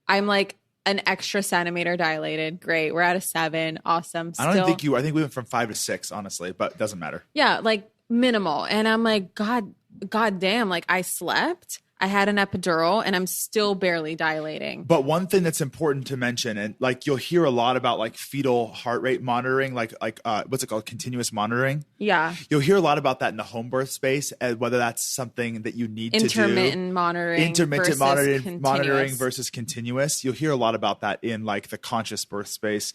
I'm like an extra centimeter dilated. Great. We're at a 7. Awesome. I think we went from 5 to 6, honestly, but it doesn't matter. Yeah, like minimal. And I'm like, God damn, like I slept. I had an epidural and I'm still barely dilating. But one thing that's important to mention, and like you'll hear a lot about like fetal heart rate monitoring, like what's it called? Continuous monitoring. Yeah. You'll hear a lot about that in the home birth space, whether that's something that you need to do. Intermittent monitoring versus continuous. You'll hear a lot about that in like the conscious birth space.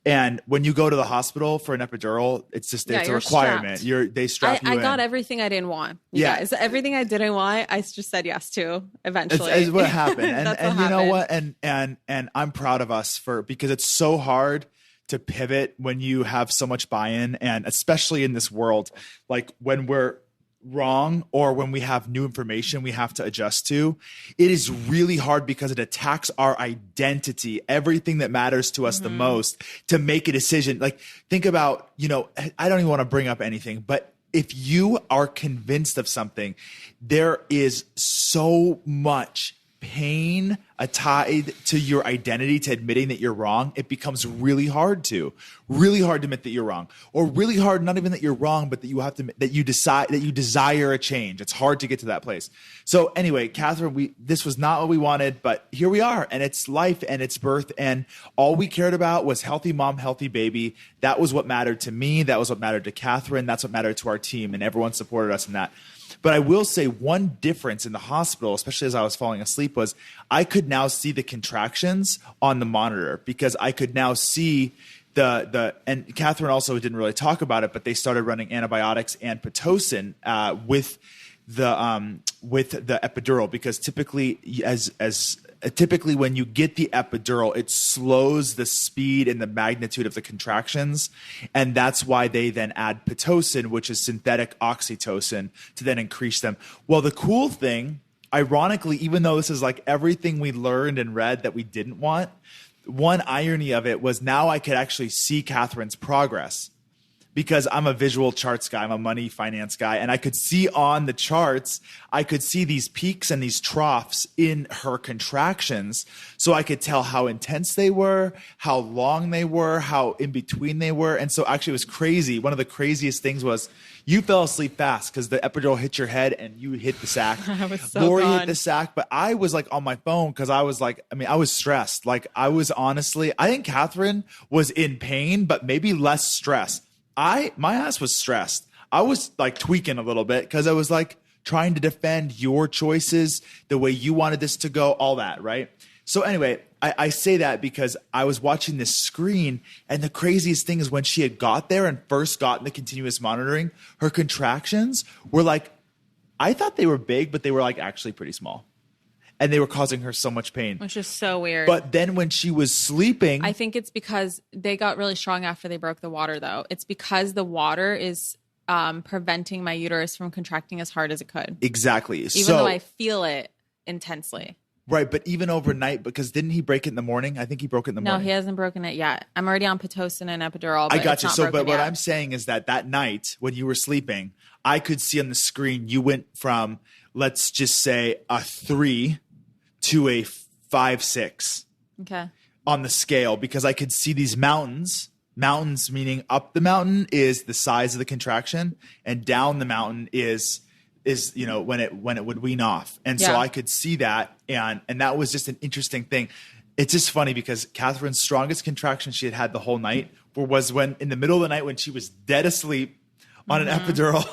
And when you go to the hospital for an epidural, it's just it's a requirement. They strap you in. I got everything I didn't want. Guys, everything I didn't want, I just said yes to eventually. It's what happened. And you know what? And I'm proud of us because it's so hard to pivot when you have so much buy-in, and especially in this world, like when we're wrong or when we have new information we have to adjust to, it is really hard because it attacks our identity, everything that matters to us the most, to make a decision. Like, think about, I don't even want to bring up anything, but if you are convinced of something, there is so much pain tied to your identity, to admitting that you're wrong. It becomes really hard to admit that you're wrong, or really hard, not even that you're wrong, but that you have to, that you desire a change. It's hard to get to that place. So anyway, Kathrin, this was not what we wanted, but here we are, and it's life and it's birth. And all we cared about was healthy mom, healthy baby. That was what mattered to me. That was what mattered to Kathrin. That's what mattered to our team, and everyone supported us in that. But I will say one difference in the hospital, especially as I was falling asleep, was I could now see the contractions on the monitor, because I could now see and Kathrin also didn't really talk about it, but they started running antibiotics and Pitocin with the epidural, because typically typically when you get the epidural, it slows the speed and the magnitude of the contractions. And that's why they then add Pitocin, which is synthetic oxytocin, to then increase them. Well, the cool thing, ironically, even though this is like everything we learned and read that we didn't want, one irony of it was now I could actually see Kathrin's progress, because I'm a visual charts guy. I'm a money finance guy. And I could see on the charts, I could see these peaks and these troughs in her contractions. So I could tell how intense they were, how long they were, how in between they were. And so actually it was crazy. One of the craziest things was you fell asleep fast because the epidural hit your head and you hit the sac. I was so Lori gone. hit the sac, but I was like on my phone because I was like, I was stressed. Like I was honestly, I think Kathrin was in pain, but maybe less stress. My ass was stressed. I was like tweaking a little bit because I was like trying to defend your choices, the way you wanted this to go, all that, right? So anyway, I say that because I was watching this screen, and the craziest thing is when she had got there and first gotten the continuous monitoring, her contractions were like, I thought they were big, but they were like actually pretty small. And they were causing her so much pain. Which is so weird. But then when she was sleeping, I think it's because they got really strong after they broke the water, though. It's because the water is preventing my uterus from contracting as hard as it could. Exactly. Even though I feel it intensely. Right. But even overnight, because didn't he break it in the morning? I think he broke it in the morning. No, he hasn't broken it yet. I'm already on Pitocin and epidural. But I got you. So, but what yet. I'm saying is that night when you were sleeping, I could see on the screen you went from, let's just say, a 3 to a 5, 6. Okay. On the scale, because I could see these mountains meaning up the mountain is the size of the contraction, and down the mountain is when it would wean off. And so I could see that, and that was just an interesting thing. It's just funny because Kathrin's strongest contraction she had the whole night was when in the middle of the night when she was dead asleep on an epidural,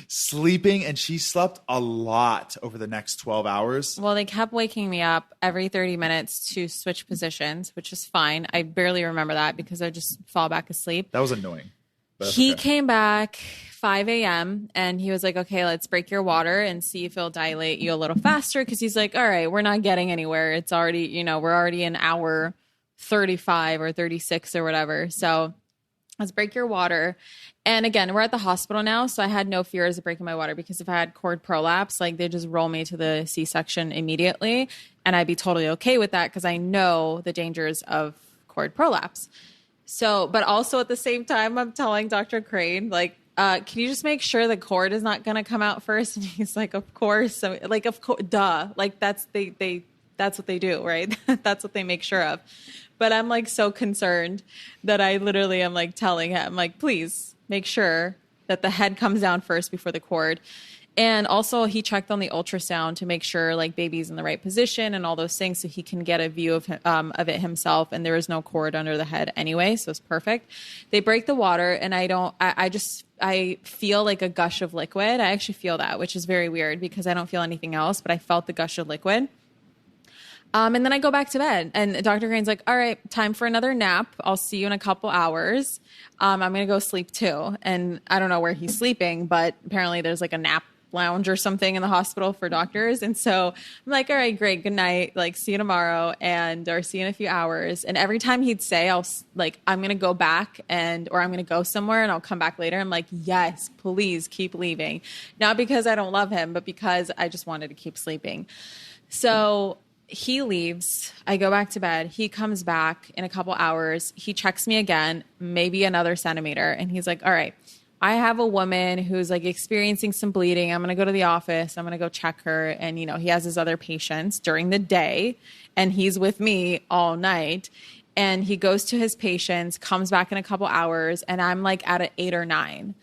sleeping, and she slept a lot over the next 12 hours. Well, they kept waking me up every 30 minutes to switch positions, which is fine. I barely remember that because I just fall back asleep. That was annoying. He came back 5 a.m. and he was like, okay, let's break your water and see if it'll dilate you a little faster. Cause he's like, all right, we're not getting anywhere. It's already, we're already in hour 35 or 36 or whatever. So let's break your water. And again, we're at the hospital now, so I had no fears of breaking my water, because if I had cord prolapse, like they just roll me to the C-section immediately, and I'd be totally okay with that because I know the dangers of cord prolapse. So, but also at the same time, I'm telling Dr. Crane, like, can you just make sure the cord is not going to come out first? And he's like, of course. So, like, of course, duh. Like that's what they do, right? That's what they make sure of. But I'm like so concerned that I literally am like telling him, like, please make sure that the head comes down first before the cord. And also he checked on the ultrasound to make sure like baby's in the right position and all those things, so he can get a view of it himself. And there is no cord under the head anyway, so it's perfect. They break the water, and I feel like a gush of liquid. I actually feel that, which is very weird because I don't feel anything else, but I felt the gush of liquid. And then I go back to bed, and Dr. Crane's like, all right, time for another nap. I'll see you in a couple hours. I'm going to go sleep too. And I don't know where he's sleeping, but apparently there's like a nap lounge or something in the hospital for doctors. And so I'm like, all right, great. Good night. Like, see you tomorrow or see you in a few hours. And every time he'd say, I'm going to go back or I'm going to go somewhere and I'll come back later. I'm like, yes, please keep leaving. Not because I don't love him, but because I just wanted to keep sleeping. So he leaves. I go back to bed. He comes back in a couple hours. He checks me again, maybe another centimeter. And he's like, all right, I have a woman who's like experiencing some bleeding. I'm going to go to the office. I'm going to go check her. And, he has his other patients during the day and he's with me all night. And he goes to his patients, comes back in a couple hours, and I'm like at an 8 or 9.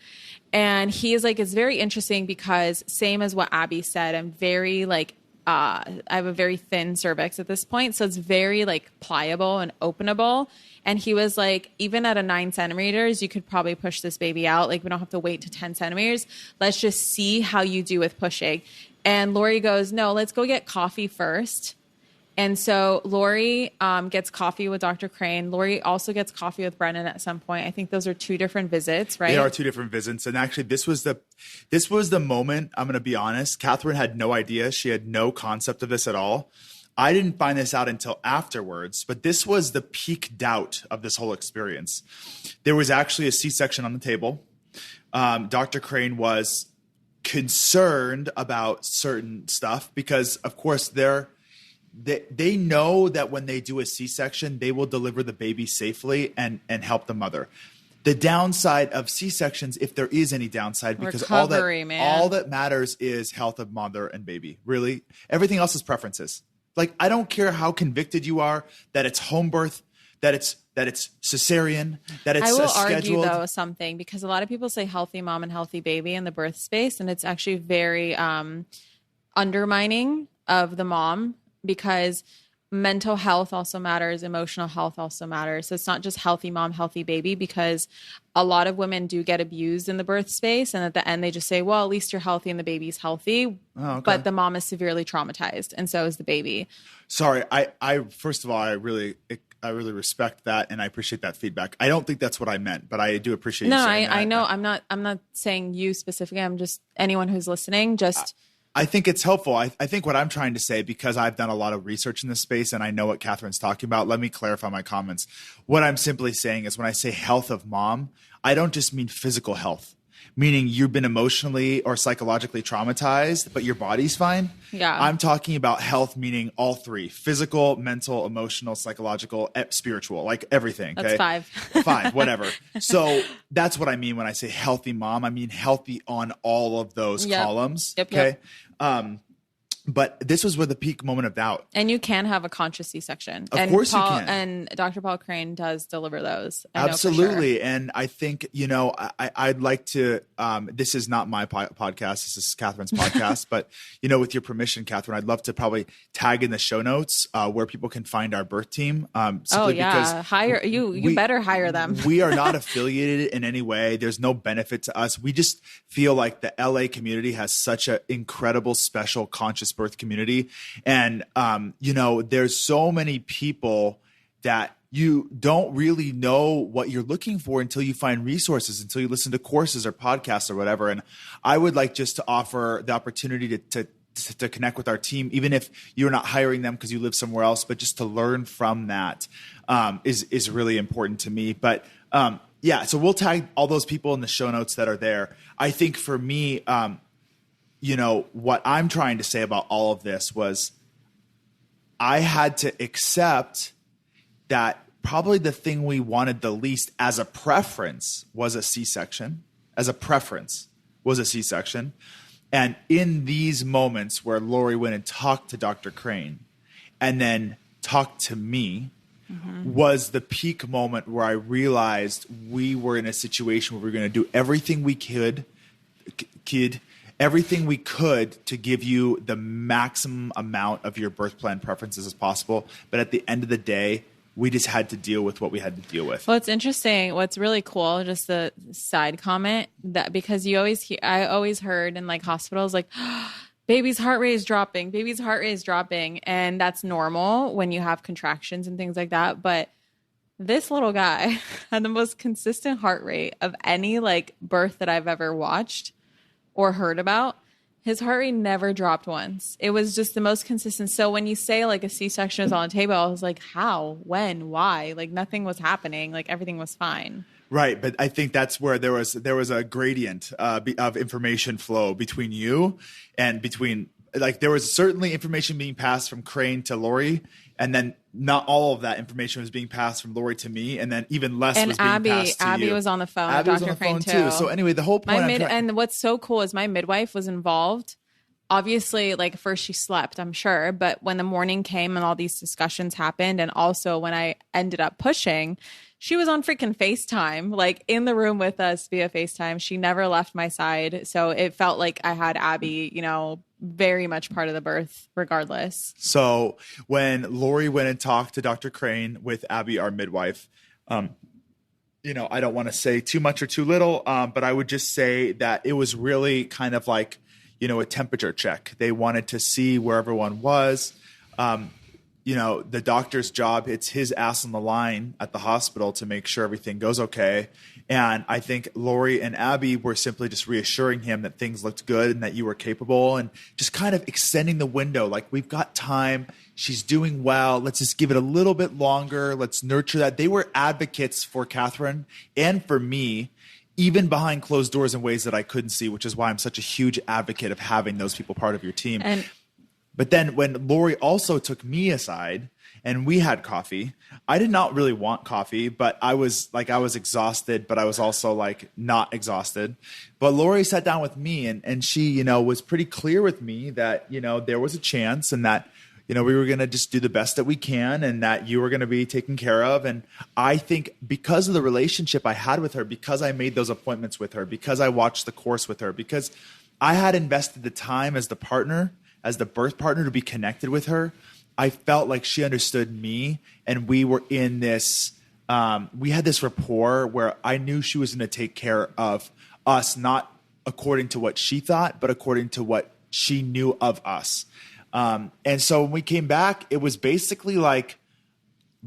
And he is like, it's very interesting because same as what Abby said, I'm very like, I have a very thin cervix at this point. So it's very like pliable and openable. And he was like, even at a 9 centimeters, you could probably push this baby out. Like, we don't have to wait to 10 centimeters. Let's just see how you do with pushing. And Lori goes, no, let's go get coffee first. And so Lori gets coffee with Dr. Crane. Lori also gets coffee with Brennan at some point. I think those are 2 different visits, right? They are 2 different visits. And actually, this was the moment, I'm going to be honest, Kathrin had no idea. She had no concept of this at all. I didn't find this out until afterwards, but this was the peak doubt of this whole experience. There was actually a C-section on the table. Dr. Crane was concerned about certain stuff because, of course, they know that when they do a C-section, they will deliver the baby safely and help the mother. The downside of C-sections, if there is any downside, because recovery, all that matters is health of mother and baby. Really, everything else is preferences. Like, I don't care how convicted you are that it's home birth, that it's cesarean, that it's I will scheduled. argue though something, because a lot of people say healthy mom and healthy baby in the birth space, and it's actually very undermining of the mom, because mental health also matters, emotional health also matters. So it's not just healthy mom, healthy baby, because a lot of women do get abused in the birth space. And at the end, they just say, well, at least you're healthy and the baby's healthy. Oh, okay. But the mom is severely traumatized, and so is the baby. Sorry, I first of all, I really respect that, and I appreciate that feedback. I don't think that's what I meant, but I do appreciate you saying that. I know. I'm not saying you specifically. I'm just anyone who's listening, I think it's helpful. I think what I'm trying to say, because I've done a lot of research in this space and I know what Kathrin's talking about, let me clarify my comments. What I'm simply saying is when I say health of mom, I don't just mean physical health, meaning you've been emotionally or psychologically traumatized, but your body's fine. Yeah. I'm talking about health, meaning all 3: physical, mental, emotional, psychological, spiritual, like everything. That's okay? 5. 5, whatever. So that's what I mean when I say healthy mom. I mean healthy on all of those columns. Yep. Okay. But this was with the peak moment of doubt. And you can have a conscious C-section. Of course you can. And Dr. Paul Crane does deliver those. Absolutely. Sure. And I think, I'd like to, this is not my podcast. This is Kathrin's podcast. But, with your permission, Kathrin, I'd love to probably tag in the show notes where people can find our birth team. Because you better hire them. We are not affiliated in any way. There's no benefit to us. We just feel like the LA community has such an incredible, special, conscious birth community. And, there's so many people that you don't really know what you're looking for until you find resources, until you listen to courses or podcasts or whatever. And I would like just to offer the opportunity to connect with our team, even if you're not hiring them because you live somewhere else, but just to learn from that is really important to me. But so we'll tag all those people in the show notes that are there. I think for me, what I'm trying to say about all of this was I had to accept that probably the thing we wanted the least as a preference was a C-section. As a preference was a C-section. And in these moments where Lori went and talked to Dr. Crane and then talked to me, was the peak moment where I realized we were in a situation where we were going to do everything we could to give you the maximum amount of your birth plan preferences as possible. But at the end of the day, we just had to deal with what we had to deal with. Well, it's interesting. What's really cool, just a side comment, that because I always heard in like hospitals, like, baby's heart rate is dropping. Baby's heart rate is dropping. And that's normal when you have contractions and things like that. But this little guy had the most consistent heart rate of any like birth that I've ever watched or heard about. His heart rate never dropped once. It was just the most consistent. So when you say like a C-section is on the table, I was like, how, when, why? Like nothing was happening. Like everything was fine. Right, but I think that's where there was a gradient of information flow between you and between, like, there was certainly information being passed from Crane to Lori, and then not all of that information was being passed from Lori to me, and then even less was being passed to you. Abby was on the phone. Abby was on Dr. the phone Crane too. So anyway, the whole point. And what's so cool is my midwife was involved. Obviously, like first she slept, I'm sure, but when the morning came and all these discussions happened, and also when I ended up pushing, she was on freaking FaceTime, like in the room with us via FaceTime. She never left my side. So it felt like I had Abby, you know, very much part of the birth regardless. So when Lori went and talked to Dr. Crane with Abby, our midwife, you know, I don't want to say too much or too little, but I would just say that it was really kind of like, you know, a temperature check. They wanted to see where everyone was. You know, the doctor's job, it's his ass on the line at the hospital to make sure everything goes okay. And I think Lori and Abby were simply just reassuring him that things looked good and that you were capable, and just kind of extending the window. Like, we've got time. She's doing well. Let's just give it a little bit longer. Let's nurture that. They were advocates for Kathrin and for me, even behind closed doors in ways that I couldn't see, which is why I'm such a huge advocate of having those people part of your team. But then when Lori also took me aside and we had coffee, I did not really want coffee, but I was exhausted, but I was also like not exhausted. But Lori sat down with me and she, you know, was pretty clear with me that, you know, there was a chance and that, you know, we were going to just do the best that we can and that you were going to be taken care of. And I think because of the relationship I had with her, because I made those appointments with her, because I watched the course with her, because I had invested the time as the partner, as the birth partner, to be connected with her, I felt like she understood me, and we were in this, we had this rapport where I knew she was going to take care of us, not according to what she thought, but according to what she knew of us. And so when we came back, it was basically like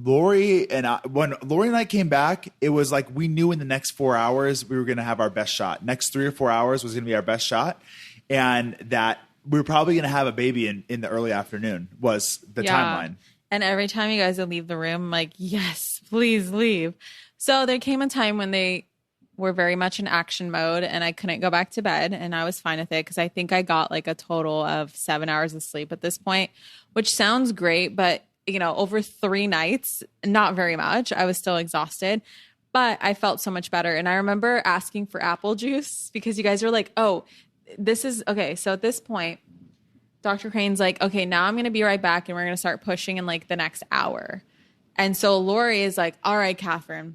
when Lori and I came back, it was like we knew in the next 4 hours we were going to have our best shot. Next 3 or 4 hours was going to be our best shot, and that we were probably going to have a baby in the early afternoon was the timeline. And every time you guys would leave the room, I'm like, yes, please leave. So there came a time when they were very much in action mode and I couldn't go back to bed, and I was fine with it because I think I got like a total of 7 hours of sleep at this point, which sounds great, but you know, over 3 nights, not very much. I was still exhausted, but I felt so much better. And I remember asking for apple juice because you guys were like, oh, this is okay. So at this point, Dr. Crane's like, okay, now I'm going to be right back and we're going to start pushing in like the next hour. And so Lori is like, all right, Kathrin,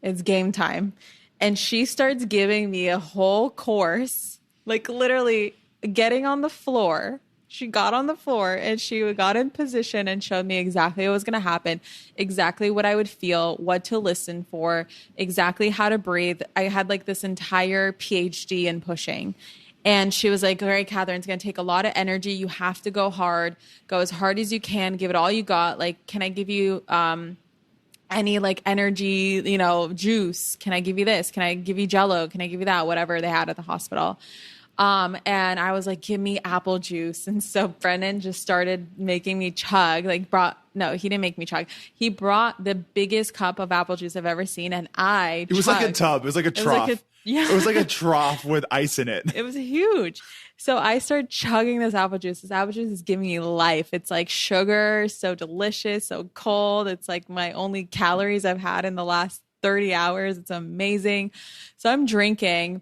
it's game time. And she starts giving me a whole course, like literally getting on the floor. She got on the floor and she got in position and showed me exactly what was going to happen, exactly what I would feel, what to listen for, exactly how to breathe. I had like this entire PhD in pushing. And she was like, all right, Kathrin, it's going to take a lot of energy. You have to go hard. Go as hard as you can. Give it all you got. Like, can I give you any like energy, you know, juice? Can I give you this? Can I give you Jello? Can I give you that? Whatever they had at the hospital. And I was like, give me apple juice. And so Brennan just started making me chug, he didn't make me chug. He brought the biggest cup of apple juice I've ever seen. And it was like a tub. It was like a trough. It was like a trough with ice in it. It was huge. So I started chugging this apple juice. This apple juice is giving me life. It's like sugar, so delicious, so cold. It's like my only calories I've had in the last 30 hours. It's amazing. So I'm drinking.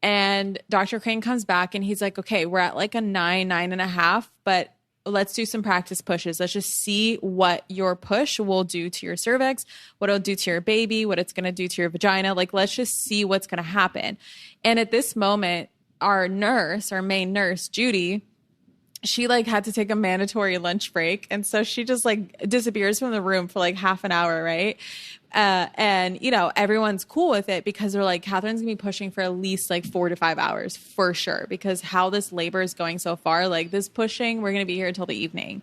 And Dr. Crane comes back and he's like, okay, we're at like a 9.5, but let's do some practice pushes. Let's just see what your push will do to your cervix, what it'll do to your baby, what it's going to do to your vagina. Like, let's just see what's going to happen. And at this moment, our main nurse, Judy, she like had to take a mandatory lunch break. And so she just like disappears from the room for like half an hour. Right. And you know, everyone's cool with it because they're like, Kathrin's gonna be pushing for at least like 4 to 5 hours for sure. Because how this labor is going so far, like this pushing, we're going to be here until the evening.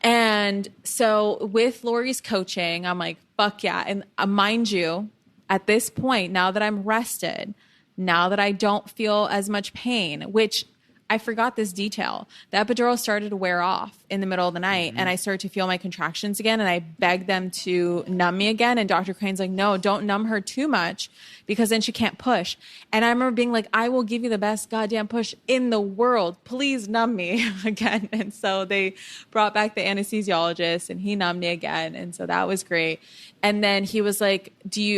And so with Lori's coaching, I'm like, fuck yeah. And mind you, at this point, now that I'm rested, now that I don't feel as much pain, which I forgot this detail. The epidural started to wear off in the middle of the night, and I started to feel my contractions again, and I begged them to numb me again. And Dr. Crane's like, no, don't numb her too much because then she can't push. And I remember being like, I will give you the best goddamn push in the world. Please numb me again. And so they brought back the anesthesiologist, and he numbed me again. And so that was great. And then he was like,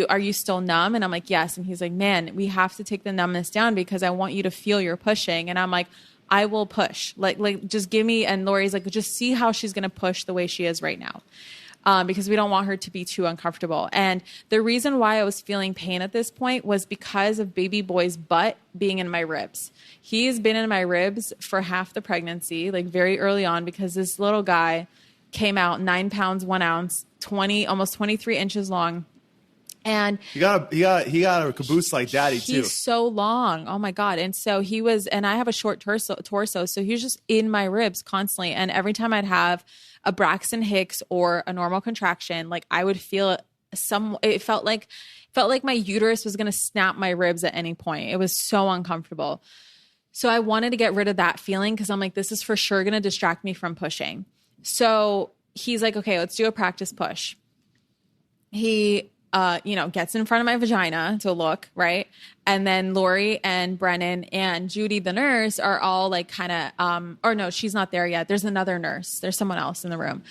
are you still numb? And I'm like, yes. And he's like, man, we have to take the numbness down because I want you to feel your pushing. And I'm like, I will push. Like just give me. And Lori's like, just see how she's going to push the way she is right now. Because we don't want her to be too uncomfortable. And the reason why I was feeling pain at this point was because of baby boy's butt being in my ribs. He's been in my ribs for half the pregnancy, like very early on, because this little guy came out 9 pounds, 1 ounce, almost 23 inches long. And he got a caboose like daddy too. He's so long. Oh my God. And so he was, and I have a short torso. So he was just in my ribs constantly. And every time I'd have a Braxton Hicks or a normal contraction, like I would feel it felt like my uterus was going to snap my ribs at any point. It was so uncomfortable. So I wanted to get rid of that feeling because I'm like, this is for sure going to distract me from pushing. So he's like, okay, let's do a practice push. He, gets in front of my vagina to look, right? And then Lori and Brennan and Judy, the nurse, are all like kind of, or no, she's not there yet. There's another nurse. There's someone else in the room.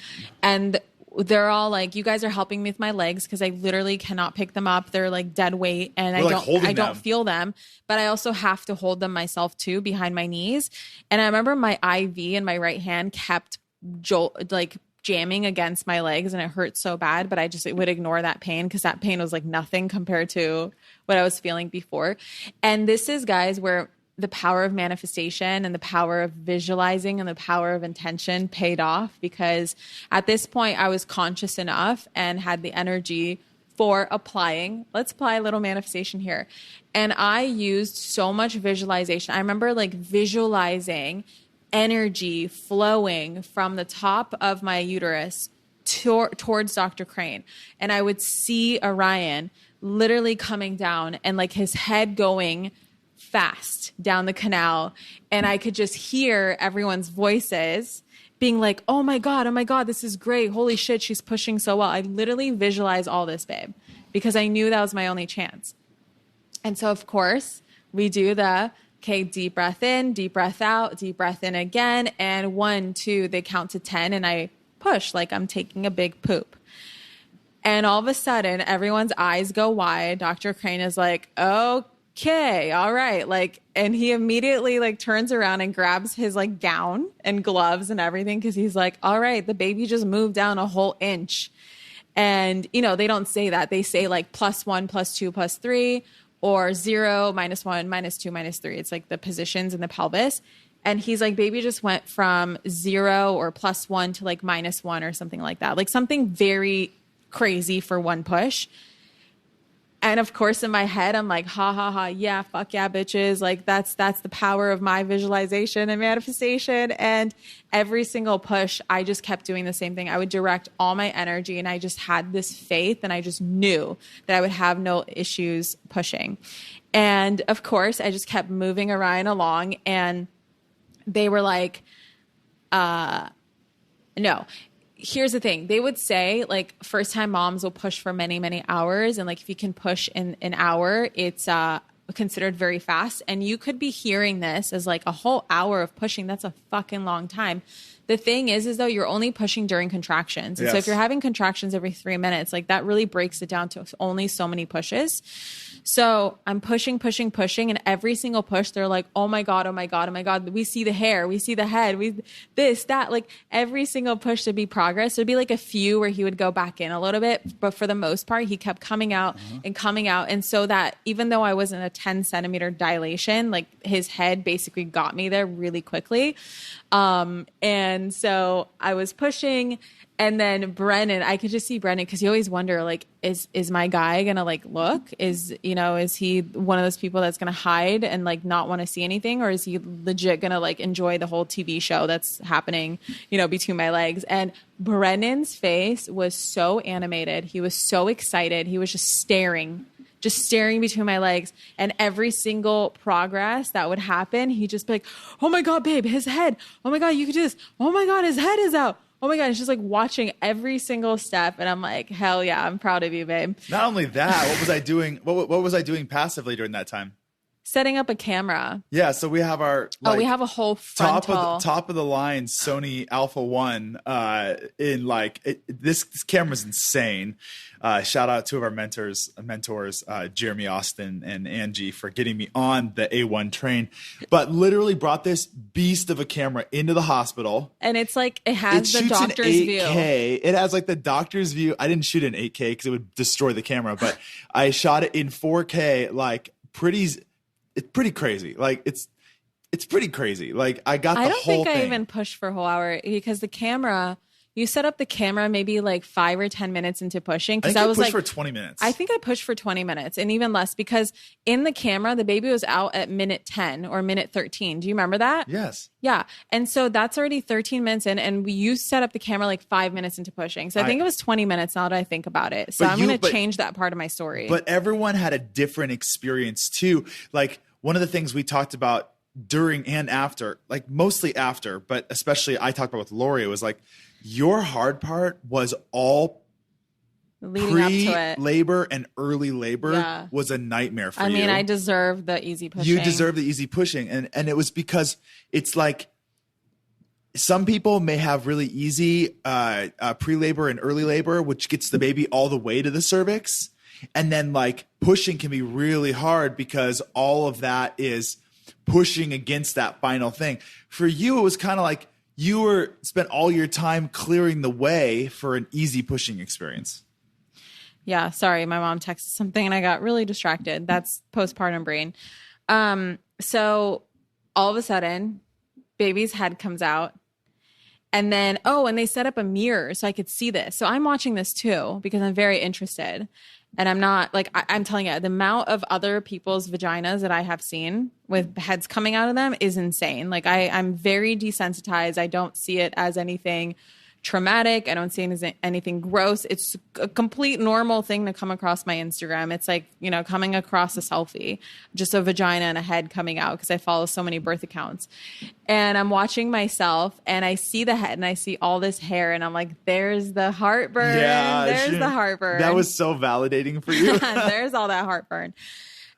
And they're all like, you guys are helping me with my legs because I literally cannot pick them up. They're like dead weight and I don't feel them, but I also have to hold them myself too behind my knees. And I remember my IV in my right hand kept jamming against my legs and it hurt so bad, but I just would ignore that pain because that pain was like nothing compared to what I was feeling before. And this is, guys, where the power of manifestation and the power of visualizing and the power of intention paid off, because at this point I was conscious enough and had the energy for applying. Let's apply a little manifestation here. And I used so much visualization. I remember like visualizing energy flowing from the top of my uterus towards Dr. Crane. And I would see Orion literally coming down and like his head going fast down the canal. And I could just hear everyone's voices being like, oh my God, this is great. Holy shit, she's pushing so well. I literally visualized all this, babe, because I knew that was my only chance. And so, of course, we do deep breath in, deep breath out, deep breath in again. And 1, 2, they count to 10 and I push like I'm taking a big poop. And all of a sudden, everyone's eyes go wide. Dr. Crane is like, okay, all right. Like, and he immediately like turns around and grabs his like gown and gloves and everything. Cause he's like, all right, the baby just moved down a whole inch. And, they don't say that. They say like +1, +2, +3. Or 0, -1, -2, -3. It's like the positions in the pelvis. And he's like, baby just went from 0 or +1 to like -1 or something like that. Like something very crazy for one push. And of course, in my head, I'm like, ha, ha, ha. Yeah, fuck yeah, bitches. Like that's the power of my visualization and manifestation. And every single push, I just kept doing the same thing. I would direct all my energy and I just had this faith and I just knew that I would have no issues pushing. And of course, I just kept moving Orion along and they were like, no. Here's the thing. They would say like first time moms will push for many, many hours. And like, if you can push in an hour, it's considered very fast. And you could be hearing this as like a whole hour of pushing. That's a fucking long time. The thing is though, you're only pushing during contractions. And so if you're having contractions every 3 minutes, like that really breaks it down to only so many pushes. So I'm pushing. And every single push, they're like, oh my God. We see the hair, we see the head, that, like every single push to be progress. There'd be like a few where he would go back in a little bit, but for the most part, he kept coming out and coming out. And so that even though I was in a 10 centimeter dilation, like his head basically got me there really quickly. And so I was pushing, and then Brennan, I could just see Brennan, because you always wonder, like, is my guy going to like look? Is he one of those people that's going to hide and like not want to see anything? Or is he legit going to like enjoy the whole TV show that's happening, between my legs? And Brennan's face was so animated. He was so excited. He was just staring just staring between my legs. And every single progress that would happen, he'd just be like, oh my God, babe, his head. Oh my God, you could do this. Oh my God, his head is out. Oh my God, it's just like watching every single step. And I'm like, hell yeah, I'm proud of you, babe. Not only that, what was I doing? What was I doing passively during that time? Setting up a camera. Yeah, so we have our we have a whole frontal top of the line Sony Alpha One. This camera's insane. Shout out to our mentors, Jeremy Austin and Angie, for getting me on the A1 train. But literally brought this beast of a camera into the hospital, and it's like it has the doctor's view. It has like the doctor's view. I didn't shoot in 8K because it would destroy the camera, but I shot it in 4K. It's pretty crazy. Like it's pretty crazy. Like I got the whole thing. I don't think I even pushed for a whole hour because the camera, you set up the camera maybe like 5 or 10 minutes into pushing. Because I was pushed for 20 minutes. I think I pushed for 20 minutes and even less because in the camera, the baby was out at minute 10 or minute 13. Do you remember that? Yes. Yeah. And so that's already 13 minutes in, and you set up the camera like 5 minutes into pushing. So I think it was 20 minutes now that I think about it. So I'm going to change that part of my story. But everyone had a different experience too. Like one of the things we talked about during and after, like mostly after, but especially I talked about with Lori, it was like your hard part was all leading up to it. Labor and early labor was a nightmare for you. I mean, I deserve the easy pushing. You deserve the easy pushing. And it was because it's like some people may have really easy pre-labor and early labor, which gets the baby all the way to the cervix. And then like pushing can be really hard because all of that is pushing against that final thing. For you, it was kind of like you spent all your time clearing the way for an easy pushing experience. Yeah, sorry, my mom texted something and I got really distracted. That's postpartum brain. So all of a sudden, baby's head comes out. And then, and they set up a mirror so I could see this. So I'm watching this too because I'm very interested. And I'm not like, I'm telling you, the amount of other people's vaginas that I have seen with heads coming out of them is insane. Like I'm very desensitized. I don't see it as anything traumatic. I don't see it as anything gross. It's a complete normal thing to come across my Instagram. It's like, coming across a selfie, just a vagina and a head coming out because I follow so many birth accounts. And I'm watching myself and I see the head and I see all this hair and I'm like, there's the heartburn. Yeah, there's the heartburn. That was so validating for you. There's all that heartburn.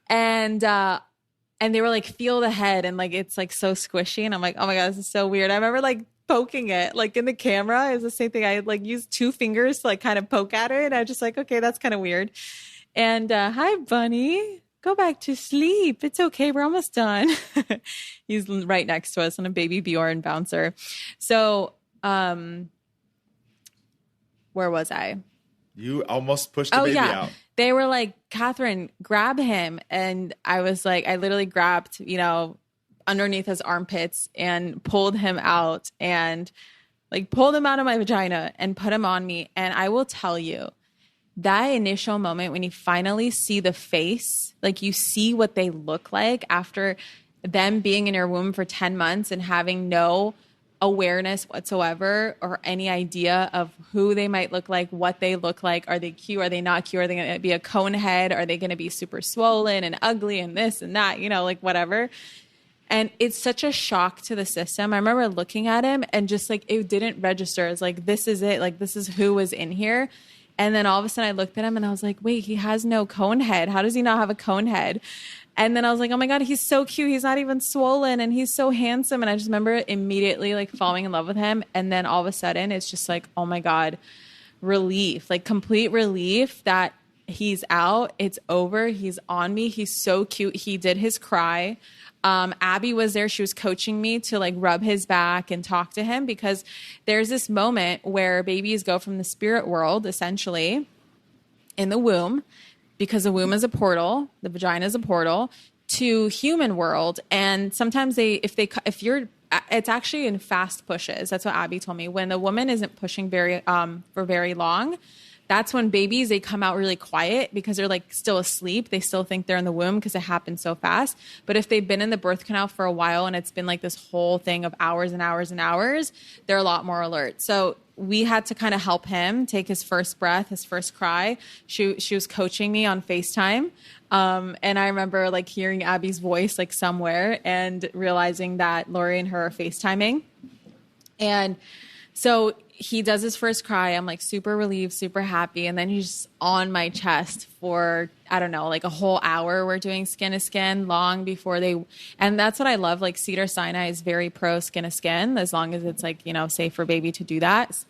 And they were like, feel the head. And like, it's like so squishy. And I'm like, oh my God, this is so weird. I remember like poking it like in the camera is the same thing. I like used 2 fingers to like kind of poke at it. I was just like, okay, that's kind of weird. And hi, bunny, go back to sleep. It's okay. We're almost done. He's right next to us on a baby Bjorn bouncer. So, where was I? You almost pushed the baby out. They were like, Kathrin, grab him. And I was like, I literally grabbed, underneath his armpits and pulled him out and like pulled him out of my vagina and put him on me. And I will tell you that initial moment when you finally see the face, like you see what they look like after them being in your womb for 10 months and having no awareness whatsoever or any idea of who they might look like, what they look like. Are they cute? Are they not cute? Are they going to be a cone head? Are they going to be super swollen and ugly and this and that, like whatever. And it's such a shock to the system. I remember looking at him and just like, it didn't register. It's like, this is it. Like, this is who was in here. And then all of a sudden I looked at him and I was like, wait, he has no cone head. How does he not have a cone head? And then I was like, oh my God, he's so cute. He's not even swollen and he's so handsome. And I just remember immediately like falling in love with him. And then all of a sudden it's just like, oh my God, relief, like complete relief that he's out. It's over. He's on me. He's so cute. He did his cry. Abby was there. She was coaching me to like rub his back and talk to him because there's this moment where babies go from the spirit world, essentially in the womb, because the womb is a portal, the vagina is a portal, to human world. And sometimes it's actually in fast pushes. That's what Abby told me. When the woman isn't pushing for very long, that's when babies, they come out really quiet because they're like still asleep. They still think they're in the womb because it happens so fast. But if they've been in the birth canal for a while and it's been like this whole thing of hours and hours and hours, they're a lot more alert. So we had to kind of help him take his first breath, his first cry. She was coaching me on FaceTime. And I remember like hearing Abby's voice like somewhere and realizing that Lori and her are FaceTiming. And so he does his first cry. I'm like super relieved, super happy. And then he's on my chest for, I don't know, like a whole hour. We're doing skin to skin long before and that's what I love. Like Cedars-Sinai is very pro skin to skin, as long as it's like, safe for baby to do that.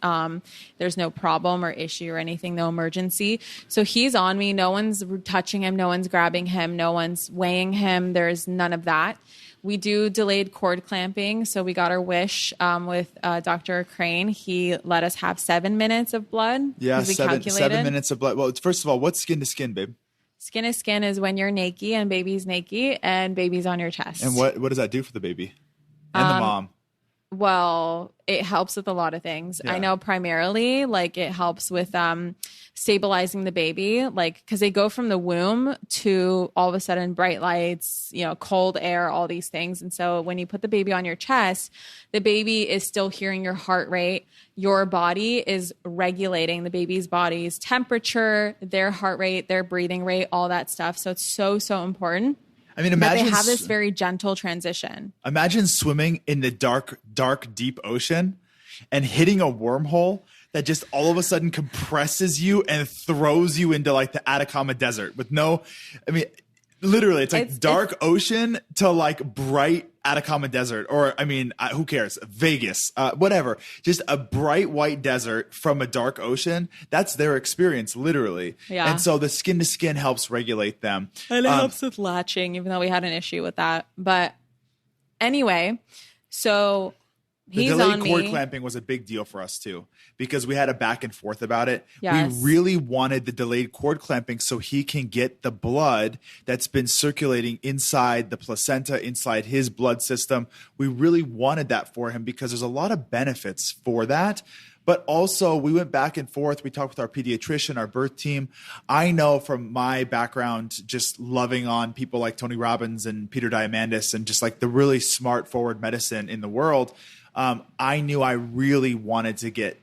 There's no problem or issue or anything, no emergency. So he's on me. No one's touching him. No one's grabbing him. No one's weighing him. There's none of that. We do delayed cord clamping. So we got our wish with Dr. Crane. He let us have 7 minutes of blood. Yeah, 7 minutes of blood. Well, first of all, what's skin to skin, babe? Skin to skin is when you're naked and baby's naked and baby's on your chest. And what does that do for the baby and the mom? Well, it helps with a lot of things. Yeah. I know primarily like it helps with stabilizing the baby, like because they go from the womb to all of a sudden bright lights, cold air, all these things. And so when you put the baby on your chest, the baby is still hearing your heart rate. Your body is regulating the baby's body's temperature, their heart rate, their breathing rate, all that stuff. So it's so, so important. I mean, imagine they have this very gentle transition. Imagine swimming in the dark, deep ocean and hitting a wormhole that just all of a sudden compresses you and throws you into like the Atacama Desert with literally it's like dark ocean to like bright Atacama Desert, or who cares? Vegas, whatever. Just a bright white desert from a dark ocean. That's their experience, literally. Yeah. And so the skin to skin helps regulate them. And it helps with latching, even though we had an issue with that. But anyway, so he's on me. The delayed cord clamping was a big deal for us too, because we had a back and forth about it. Yes. We really wanted the delayed cord clamping so he can get the blood that's been circulating inside the placenta, inside his blood system. We really wanted that for him because there's a lot of benefits for that. But also we went back and forth. We talked with our pediatrician, our birth team. I know from my background, just loving on people like Tony Robbins and Peter Diamandis and just like the really smart forward medicine in the world, I knew I really wanted to get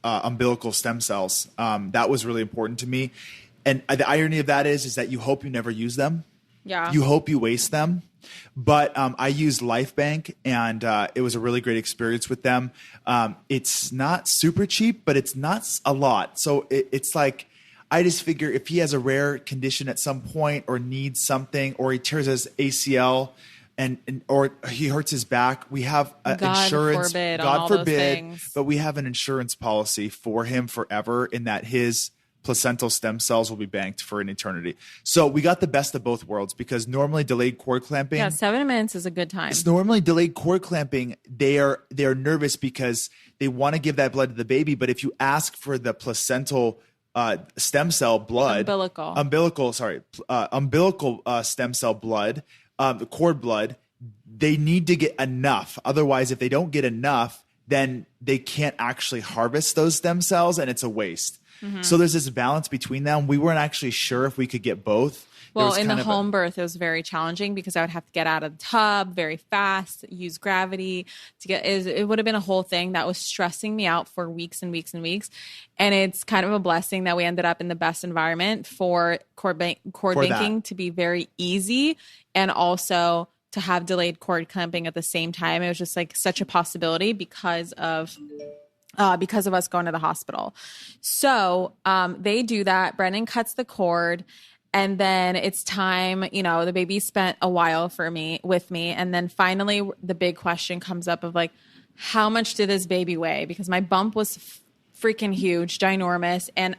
umbilical stem cells. That was really important to me. And the irony of that is that you hope you never use them. Yeah. You hope you waste them. But I used LifeBank, and it was a really great experience with them. It's not super cheap, but it's not a lot. So it's like, I just figure if he has a rare condition at some point or needs something, or he tears his ACL or he hurts his back, we have insurance. God forbid, but we have an insurance policy for him forever, in that his placental stem cells will be banked for an eternity. So we got the best of both worlds, because normally delayed cord clamping. Yeah, 7 minutes is a good time. It's normally delayed cord clamping. They are nervous because they want to give that blood to the baby. But if you ask for the placental stem cell blood, umbilical stem cell blood, the cord blood, they need to get enough. Otherwise, if they don't get enough, then they can't actually harvest those stem cells, and it's a waste. Mm-hmm. So there's this balance between them. We weren't actually sure if we could get both. Well, in the home birth, it was very challenging because I would have to get out of the tub very fast, use gravity to get. It would have been a whole thing that was stressing me out for weeks and weeks and weeks. And it's kind of a blessing that we ended up in the best environment for cord banking to be very easy, and also to have delayed cord clamping at the same time. It was just like such a possibility because of us going to the hospital. So they do that. Brennan cuts the cord. And then it's time, the baby spent a while with me. And then finally the big question comes up of like, how much did this baby weigh? Because my bump was freaking huge, ginormous. And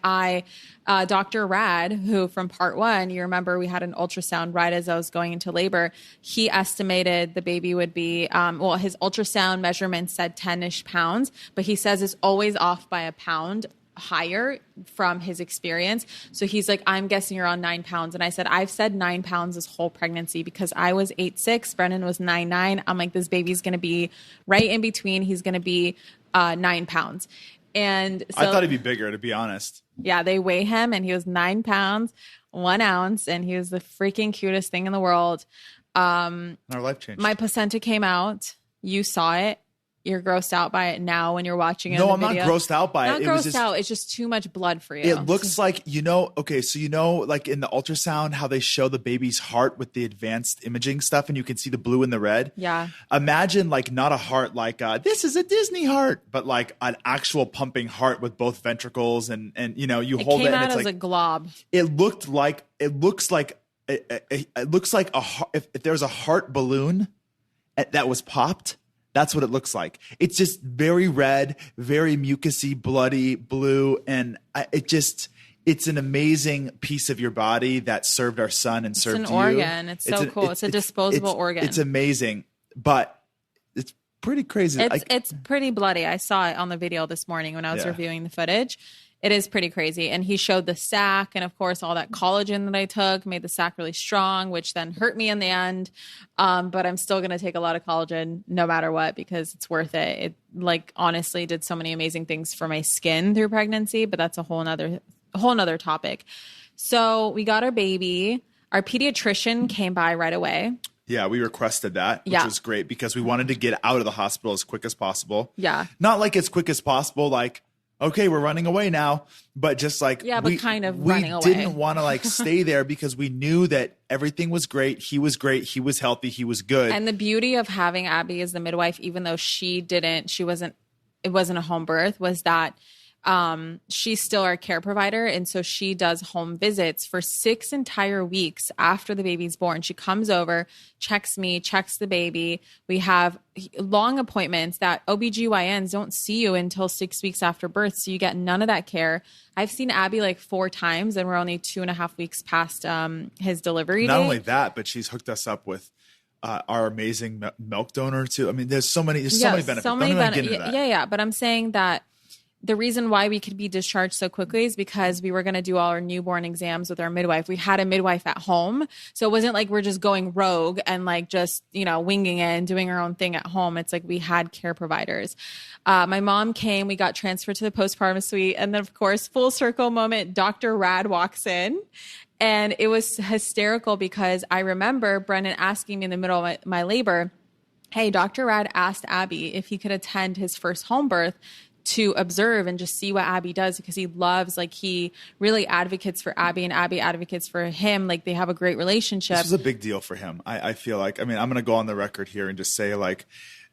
Dr. Rad, who from part 1, you remember we had an ultrasound right as I was going into labor. He estimated the baby would be, his ultrasound measurement said 10-ish pounds, but he says it's always off by a pound higher from his experience. So he's like, I'm guessing you're on 9 pounds. And I said, I've said 9 pounds this whole pregnancy, because I was 8'6", Brennan was 9'9". I'm like, this baby's going to be right in between. He's going to be 9 pounds. And so, I thought he'd be bigger, to be honest. Yeah, they weigh him and he was 9 pounds, 1 ounce. And he was the freaking cutest thing in the world. Our life changed. My placenta came out. You saw it. you're grossed out by it now when you're watching it. No, I'm not grossed out by it. Not grossed out. It's just too much blood for you. It looks like, okay, so like in the ultrasound, how they show the baby's heart with the advanced imaging stuff and you can see the blue and the red. Yeah. Imagine like not a heart like this is a Disney heart, but like an actual pumping heart with both ventricles and you hold it and it's as a glob. It looks like if there's a heart balloon that was popped. That's what it looks like. It's just very red, very mucousy, bloody, blue. And it's an amazing piece of your body that served our son and served you. It's an organ. It's so cool. It's a disposable organ. It's amazing, but it's pretty crazy. It's pretty bloody. I saw it on the video this morning when I was reviewing the footage. It is pretty crazy. And he showed the sac and, of course, all that collagen that I took made the sac really strong, which then hurt me in the end. But I'm still going to take a lot of collagen no matter what because it's worth it. It honestly did so many amazing things for my skin through pregnancy, but that's a whole nother topic. So we got our baby. Our pediatrician came by right away. Yeah, we requested that, which was great because we wanted to get out of the hospital as quick as possible. Yeah. Not like as quick as possible, like, okay, we're running away now, but just like running away. We didn't want to stay there because we knew that everything was great. He was great. He was healthy. He was good. And the beauty of having Abby as the midwife, even though it wasn't a home birth, was that she's still our care provider. And so she does home visits for 6 entire weeks after the baby's born. She comes over, checks me, checks the baby. We have long appointments that OBGYNs don't see you until 6 weeks after birth. So you get none of that care. I've seen Abby 4 times and we're only 2.5 weeks past his delivery date. Not only that, but she's hooked us up with our amazing milk donor too. I mean, there's so many benefits. Yeah. But I'm saying that the reason why we could be discharged so quickly is because we were going to do all our newborn exams with our midwife. We had a midwife at home. So it wasn't like we're just going rogue and just, winging it and doing our own thing at home. It's like we had care providers. My mom came, we got transferred to the postpartum suite. And then of course, full circle moment, Dr. Rad walks in. And it was hysterical because I remember Brennan asking me in the middle of my labor, hey, Dr. Rad asked Abby if he could attend his first home birth to observe and just see what Abby does because he loves, he really advocates for Abby and Abby advocates for him. They have a great relationship. This is a big deal for him. I feel I'm going to go on the record here and just say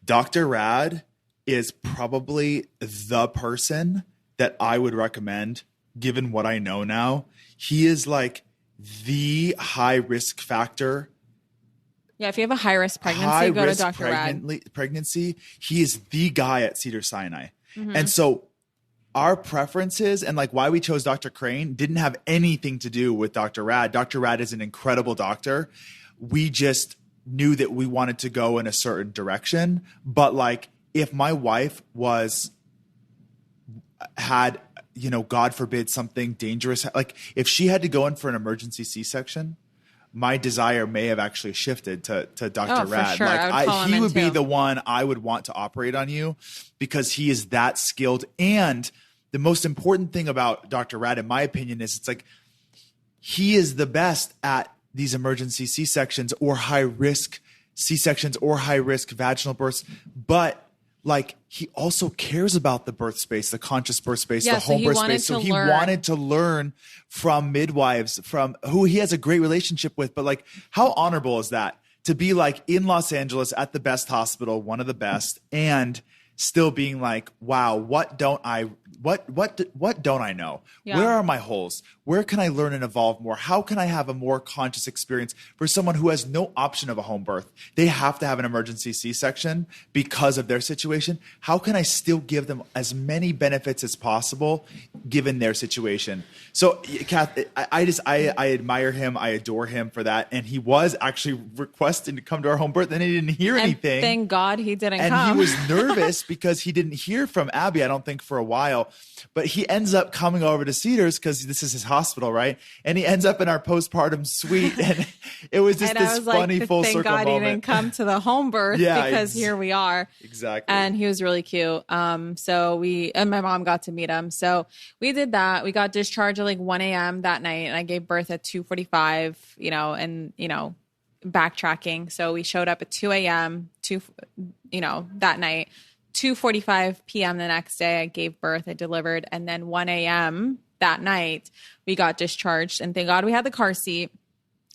Dr. Rad is probably the person that I would recommend given what I know now. He is the high risk factor. Yeah, if you have a high risk pregnancy, go to Dr. Rad. Pregnancy, he is the guy at Cedars-Sinai. Mm-hmm. And so our preferences and why we chose Dr. Crane didn't have anything to do with Dr. Rad. Dr. Rad is an incredible doctor. We just knew that we wanted to go in a certain direction. But if my wife had, God forbid, something dangerous, if she had to go in for an emergency C-section, my desire may have actually shifted to Dr. Rad. For sure. He would be the one I would want to operate on you because he is that skilled. And the most important thing about Dr. Rad, in my opinion, is he is the best at these emergency C-sections or high risk C-sections or high risk vaginal births. But he also cares about the birth space, the conscious birth space, the home birth space. So he wanted to learn from midwives, from who he has a great relationship with. But how honorable is that to be in Los Angeles at the best hospital, one of the best, and still being wow, what don't I know? Yeah. Where are my holes? Where can I learn and evolve more? How can I have a more conscious experience for someone who has no option of a home birth? They have to have an emergency C-section because of their situation. How can I still give them as many benefits as possible given their situation? So, Kath, I admire him. I adore him for that. And he was actually requesting to come to our home birth and he didn't hear anything. Thank God he didn't come. And he was nervous because he didn't hear from Abby, I don't think, for a while. But he ends up coming over to Cedars because this is his hospital, right? And he ends up in our postpartum suite. And it was just this funny full circle moment. Thank God he didn't come to the home birth because here we are. Exactly. And he was really cute. So my mom got to meet him. So we did that. We got discharged at 1 a.m. that night. And I gave birth at 2:45, backtracking. So we showed up at 2 a.m. that night. 2:45 p.m. the next day, I gave birth, I delivered, and then 1 a.m. that night, we got discharged. And thank God we had the car seat.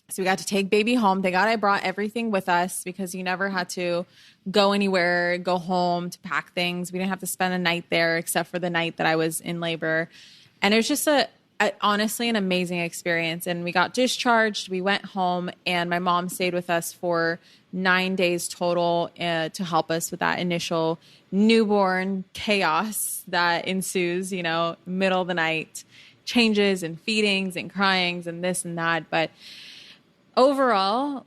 So we got to take baby home. Thank God I brought everything with us because you never had to go anywhere, go home to pack things. We didn't have to spend a night there except for the night that I was in labor. And it was just honestly an amazing experience. And we got discharged. We went home and my mom stayed with us for 9 days total to help us with that initial newborn chaos that ensues, middle of the night, changes and feedings and cryings and this and that. But overall,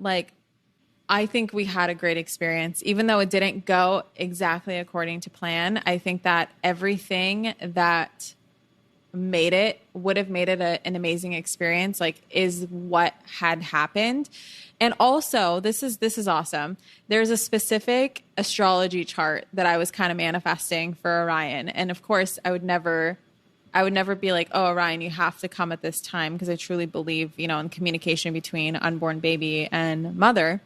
I think we had a great experience, even though it didn't go exactly according to plan. I think that everything that would have made it an amazing experience, is what had happened. And also, this is awesome. There's a specific astrology chart that I was kind of manifesting for Orion. And of course, I would never be like, oh, Orion, you have to come at this time, because I truly believe, in communication between unborn baby and mother.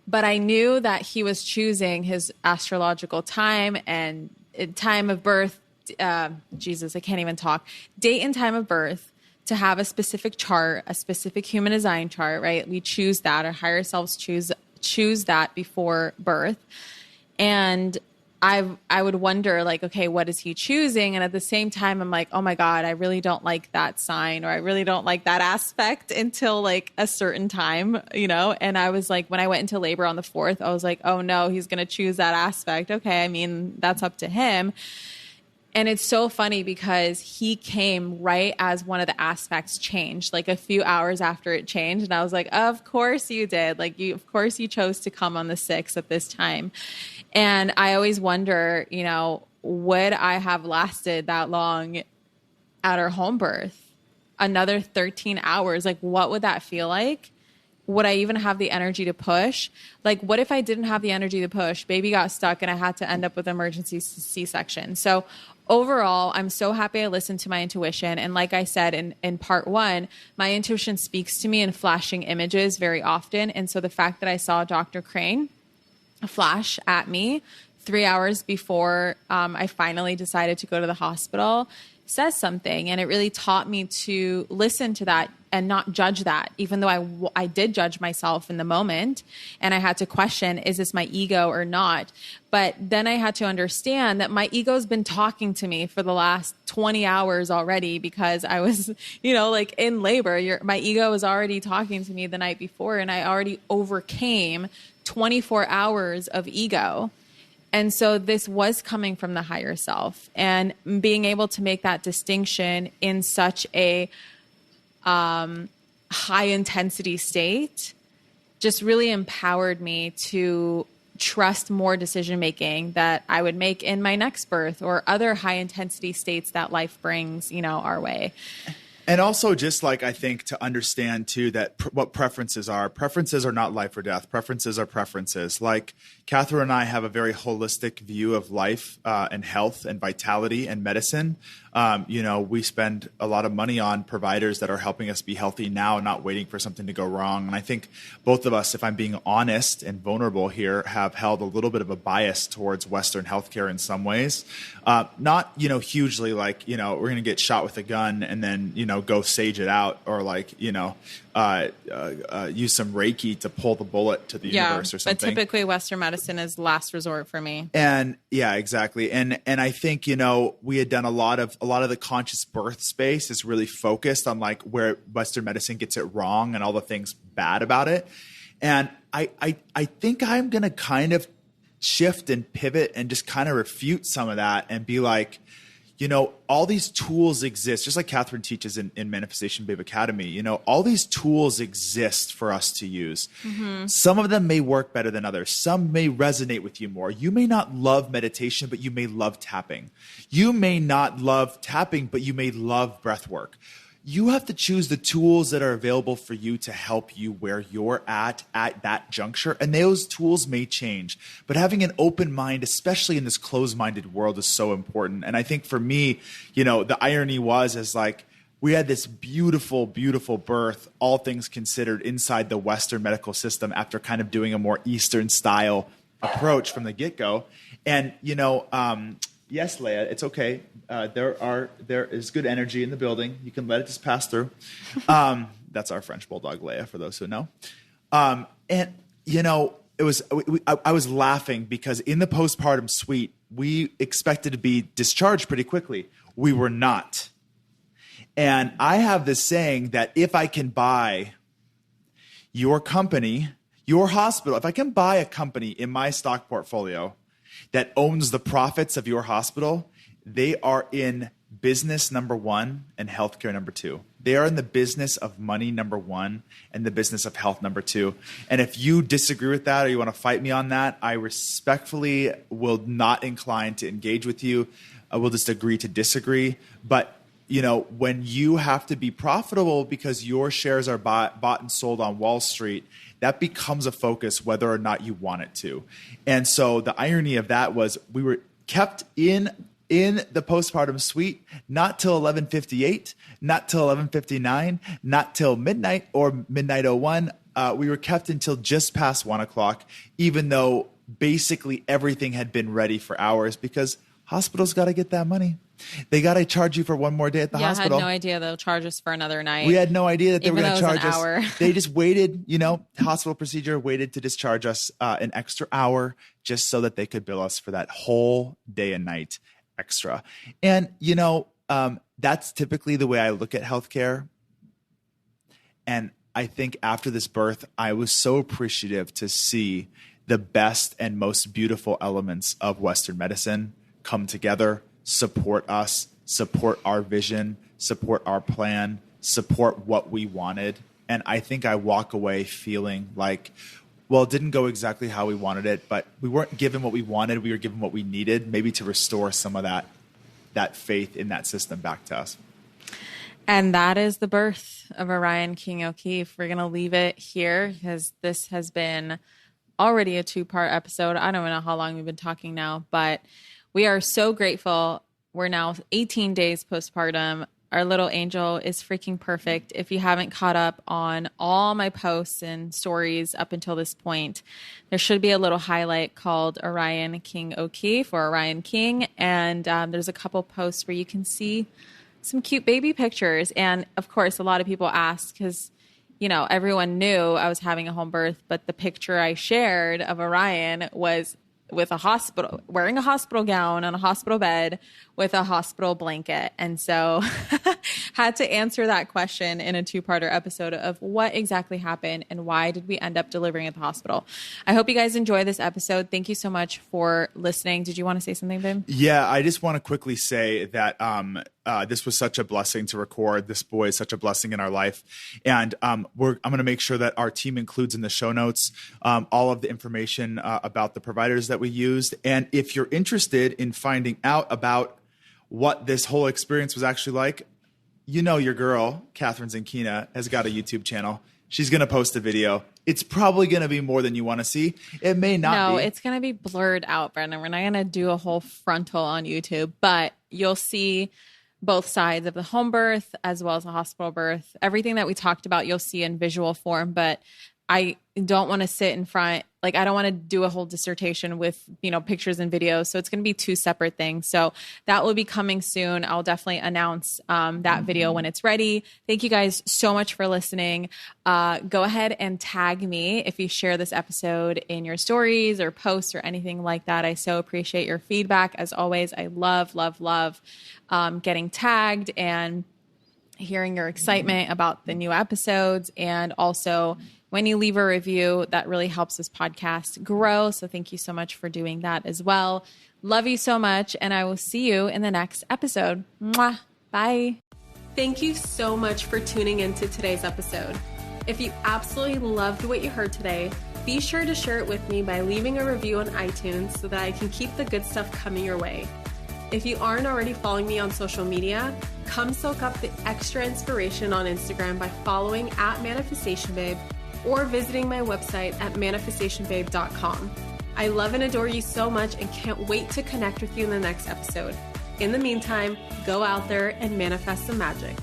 But I knew that he was choosing his astrological time and time of birth. Jesus, I can't even talk. Date and time of birth to have a specific chart, a specific human design chart, right? We choose that, our higher selves choose that before birth. And I would wonder, okay, what is he choosing? And at the same time, I'm like, oh my God, I really don't like that sign, or I really don't like that aspect until a certain time, And I was like, when I went into labor on the 4th, I was like, oh no, he's going to choose that aspect. Okay. I mean, that's up to him. And it's so funny because he came right as one of the aspects changed, a few hours after it changed. And I was like, of course you did. Of course you chose to come on the 6th at this time. And I always wonder, would I have lasted that long at our home birth? Another 13 hours? What would that feel like? Would I even have the energy to push? What if I didn't have the energy to push? Baby got stuck and I had to end up with emergency C-section. So overall, I'm so happy I listened to my intuition. And like I said in part 1, my intuition speaks to me in flashing images very often. And so the fact that I saw Dr. Crane flash at me 3 hours before I finally decided to go to the hospital says something. And it really taught me to listen to that and not judge that, even though I did judge myself in the moment. And I had to question, is this my ego or not? But then I had to understand that my ego's been talking to me for the last 20 hours already, because I was, in labor. My ego was already talking to me the night before, and I already overcame 24 hours of ego. And so this was coming from the higher self, and being able to make that distinction in such a high intensity state just really empowered me to trust more decision making that I would make in my next birth or other high intensity states that life brings, our way. And also just I think to understand too that what preferences are not life or death. Preferences are preferences. Kathrin and I have a very holistic view of life and health and vitality and medicine. We spend a lot of money on providers that are helping us be healthy now, not waiting for something to go wrong. And I think both of us, if I'm being honest and vulnerable here, have held a little bit of a bias towards Western healthcare in some ways. Not, hugely we're going to get shot with a gun and then, go sage it out, or use some Reiki to pull the bullet to the universe or something. But typically Western medicine is last resort for me. And yeah, exactly. And I think, we had done a lot of the conscious birth space is really focused on where Western medicine gets it wrong and all the things bad about it. And I think I'm going to kind of shift and pivot and just kind of refute some of that and be all these tools exist, just like Kathrin teaches in Manifestation Babe Academy. All these tools exist for us to use. Mm-hmm. Some of them may work better than others. Some may resonate with you more. You may not love meditation, but you may love tapping. You may not love tapping, but you may love breath work. You have to choose the tools that are available for you to help you where you're at that juncture. And those tools may change. But having an open mind, especially in this closed-minded world, is so important. And I think for me, the irony was we had this beautiful, beautiful birth, all things considered, inside the Western medical system after kind of doing a more Eastern style approach from the get-go. And, yes, Leia, it's okay. There is good energy in the building. You can let it just pass through. That's our French bulldog, Leia, for those who know. I was laughing because in the postpartum suite, we expected to be discharged pretty quickly. We were not. And I have this saying that if I can buy your company, your hospital, if I can buy a company in my stock portfolio that owns the profits of your hospital, they are in business number one and healthcare number two. They are in the business of money number one and the business of health number two. And if you disagree with that or you want to fight me on that, I respectfully will not incline to engage with you. I will just agree to disagree. But when you have to be profitable because your shares are bought and sold on Wall Street, that becomes a focus whether or not you want it to. And so the irony of that was we were kept in the postpartum suite, not till 11:58, not till 11:59, not till midnight or midnight 01. We were kept until just past 1 o'clock, even though basically everything had been ready for hours because hospitals got to get that money. They got to charge you for one more day at the hospital. I had no idea they'll charge us for another night. We had no idea that they were going to charge us. Hour. They just waited, hospital procedure, waited to discharge us an extra hour just so that they could bill us for that whole day and night extra. And, that's typically the way I look at healthcare. And I think after this birth, I was so appreciative to see the best and most beautiful elements of Western medicine come together, support us, support our vision, support our plan, support what we wanted. And I think I walk away feeling like, well, it didn't go exactly how we wanted it, but we weren't given what we wanted. We were given what we needed, maybe to restore some of that faith in that system back to us. And that is the birth of Orion King O'Keefe. We're going to leave it here because this has been already a 2-part episode. I don't know how long we've been talking now, but we are so grateful. We're now 18 days postpartum. Our little angel is freaking perfect. If you haven't caught up on all my posts and stories up until this point, there should be a little highlight called Orion King O'Keefe or Orion King. And there's a couple posts where you can see some cute baby pictures. And of course, a lot of people ask because, everyone knew I was having a home birth, but the picture I shared of Orion was with wearing a hospital gown on a hospital bed with a hospital blanket. And so had to answer that question in a 2-parter episode of what exactly happened and why did we end up delivering at the hospital. I hope you guys enjoy this episode. Thank you so much for listening. Did you want to say something, babe? Yeah, I just want to quickly say that this was such a blessing to record. This boy is such a blessing in our life. And I'm going to make sure that our team includes in the show notes all of the information about the providers that we used. And if you're interested in finding out about what this whole experience was actually like, your girl, Kathrin Zenkina, has got a YouTube channel. She's going to post a video. It's probably going to be more than you want to see. It may not be. No, it's going to be blurred out, Brennan. We're not going to do a whole frontal on YouTube, but you'll see both sides of the home birth as well as the hospital birth. Everything that we talked about, you'll see in visual form, but I don't want to sit in front. I don't want to do a whole dissertation with, pictures and videos. So it's going to be 2 separate things. So that will be coming soon. I'll definitely announce that video when it's ready. Thank you guys so much for listening. Go ahead and tag me if you share this episode in your stories or posts or anything like that. I so appreciate your feedback. As always, I love, love, love getting tagged and hearing your excitement about the new episodes. And also, when you leave a review, that really helps this podcast grow. So thank you so much for doing that as well. Love you so much. And I will see you in the next episode. Mwah. Bye. Thank you so much for tuning into today's episode. If you absolutely loved what you heard today, be sure to share it with me by leaving a review on iTunes so that I can keep the good stuff coming your way. If you aren't already following me on social media, come soak up the extra inspiration on Instagram by following @ManifestationBabe or visiting my website at manifestationbabe.com. I love and adore you so much and can't wait to connect with you in the next episode. In the meantime, go out there and manifest some magic.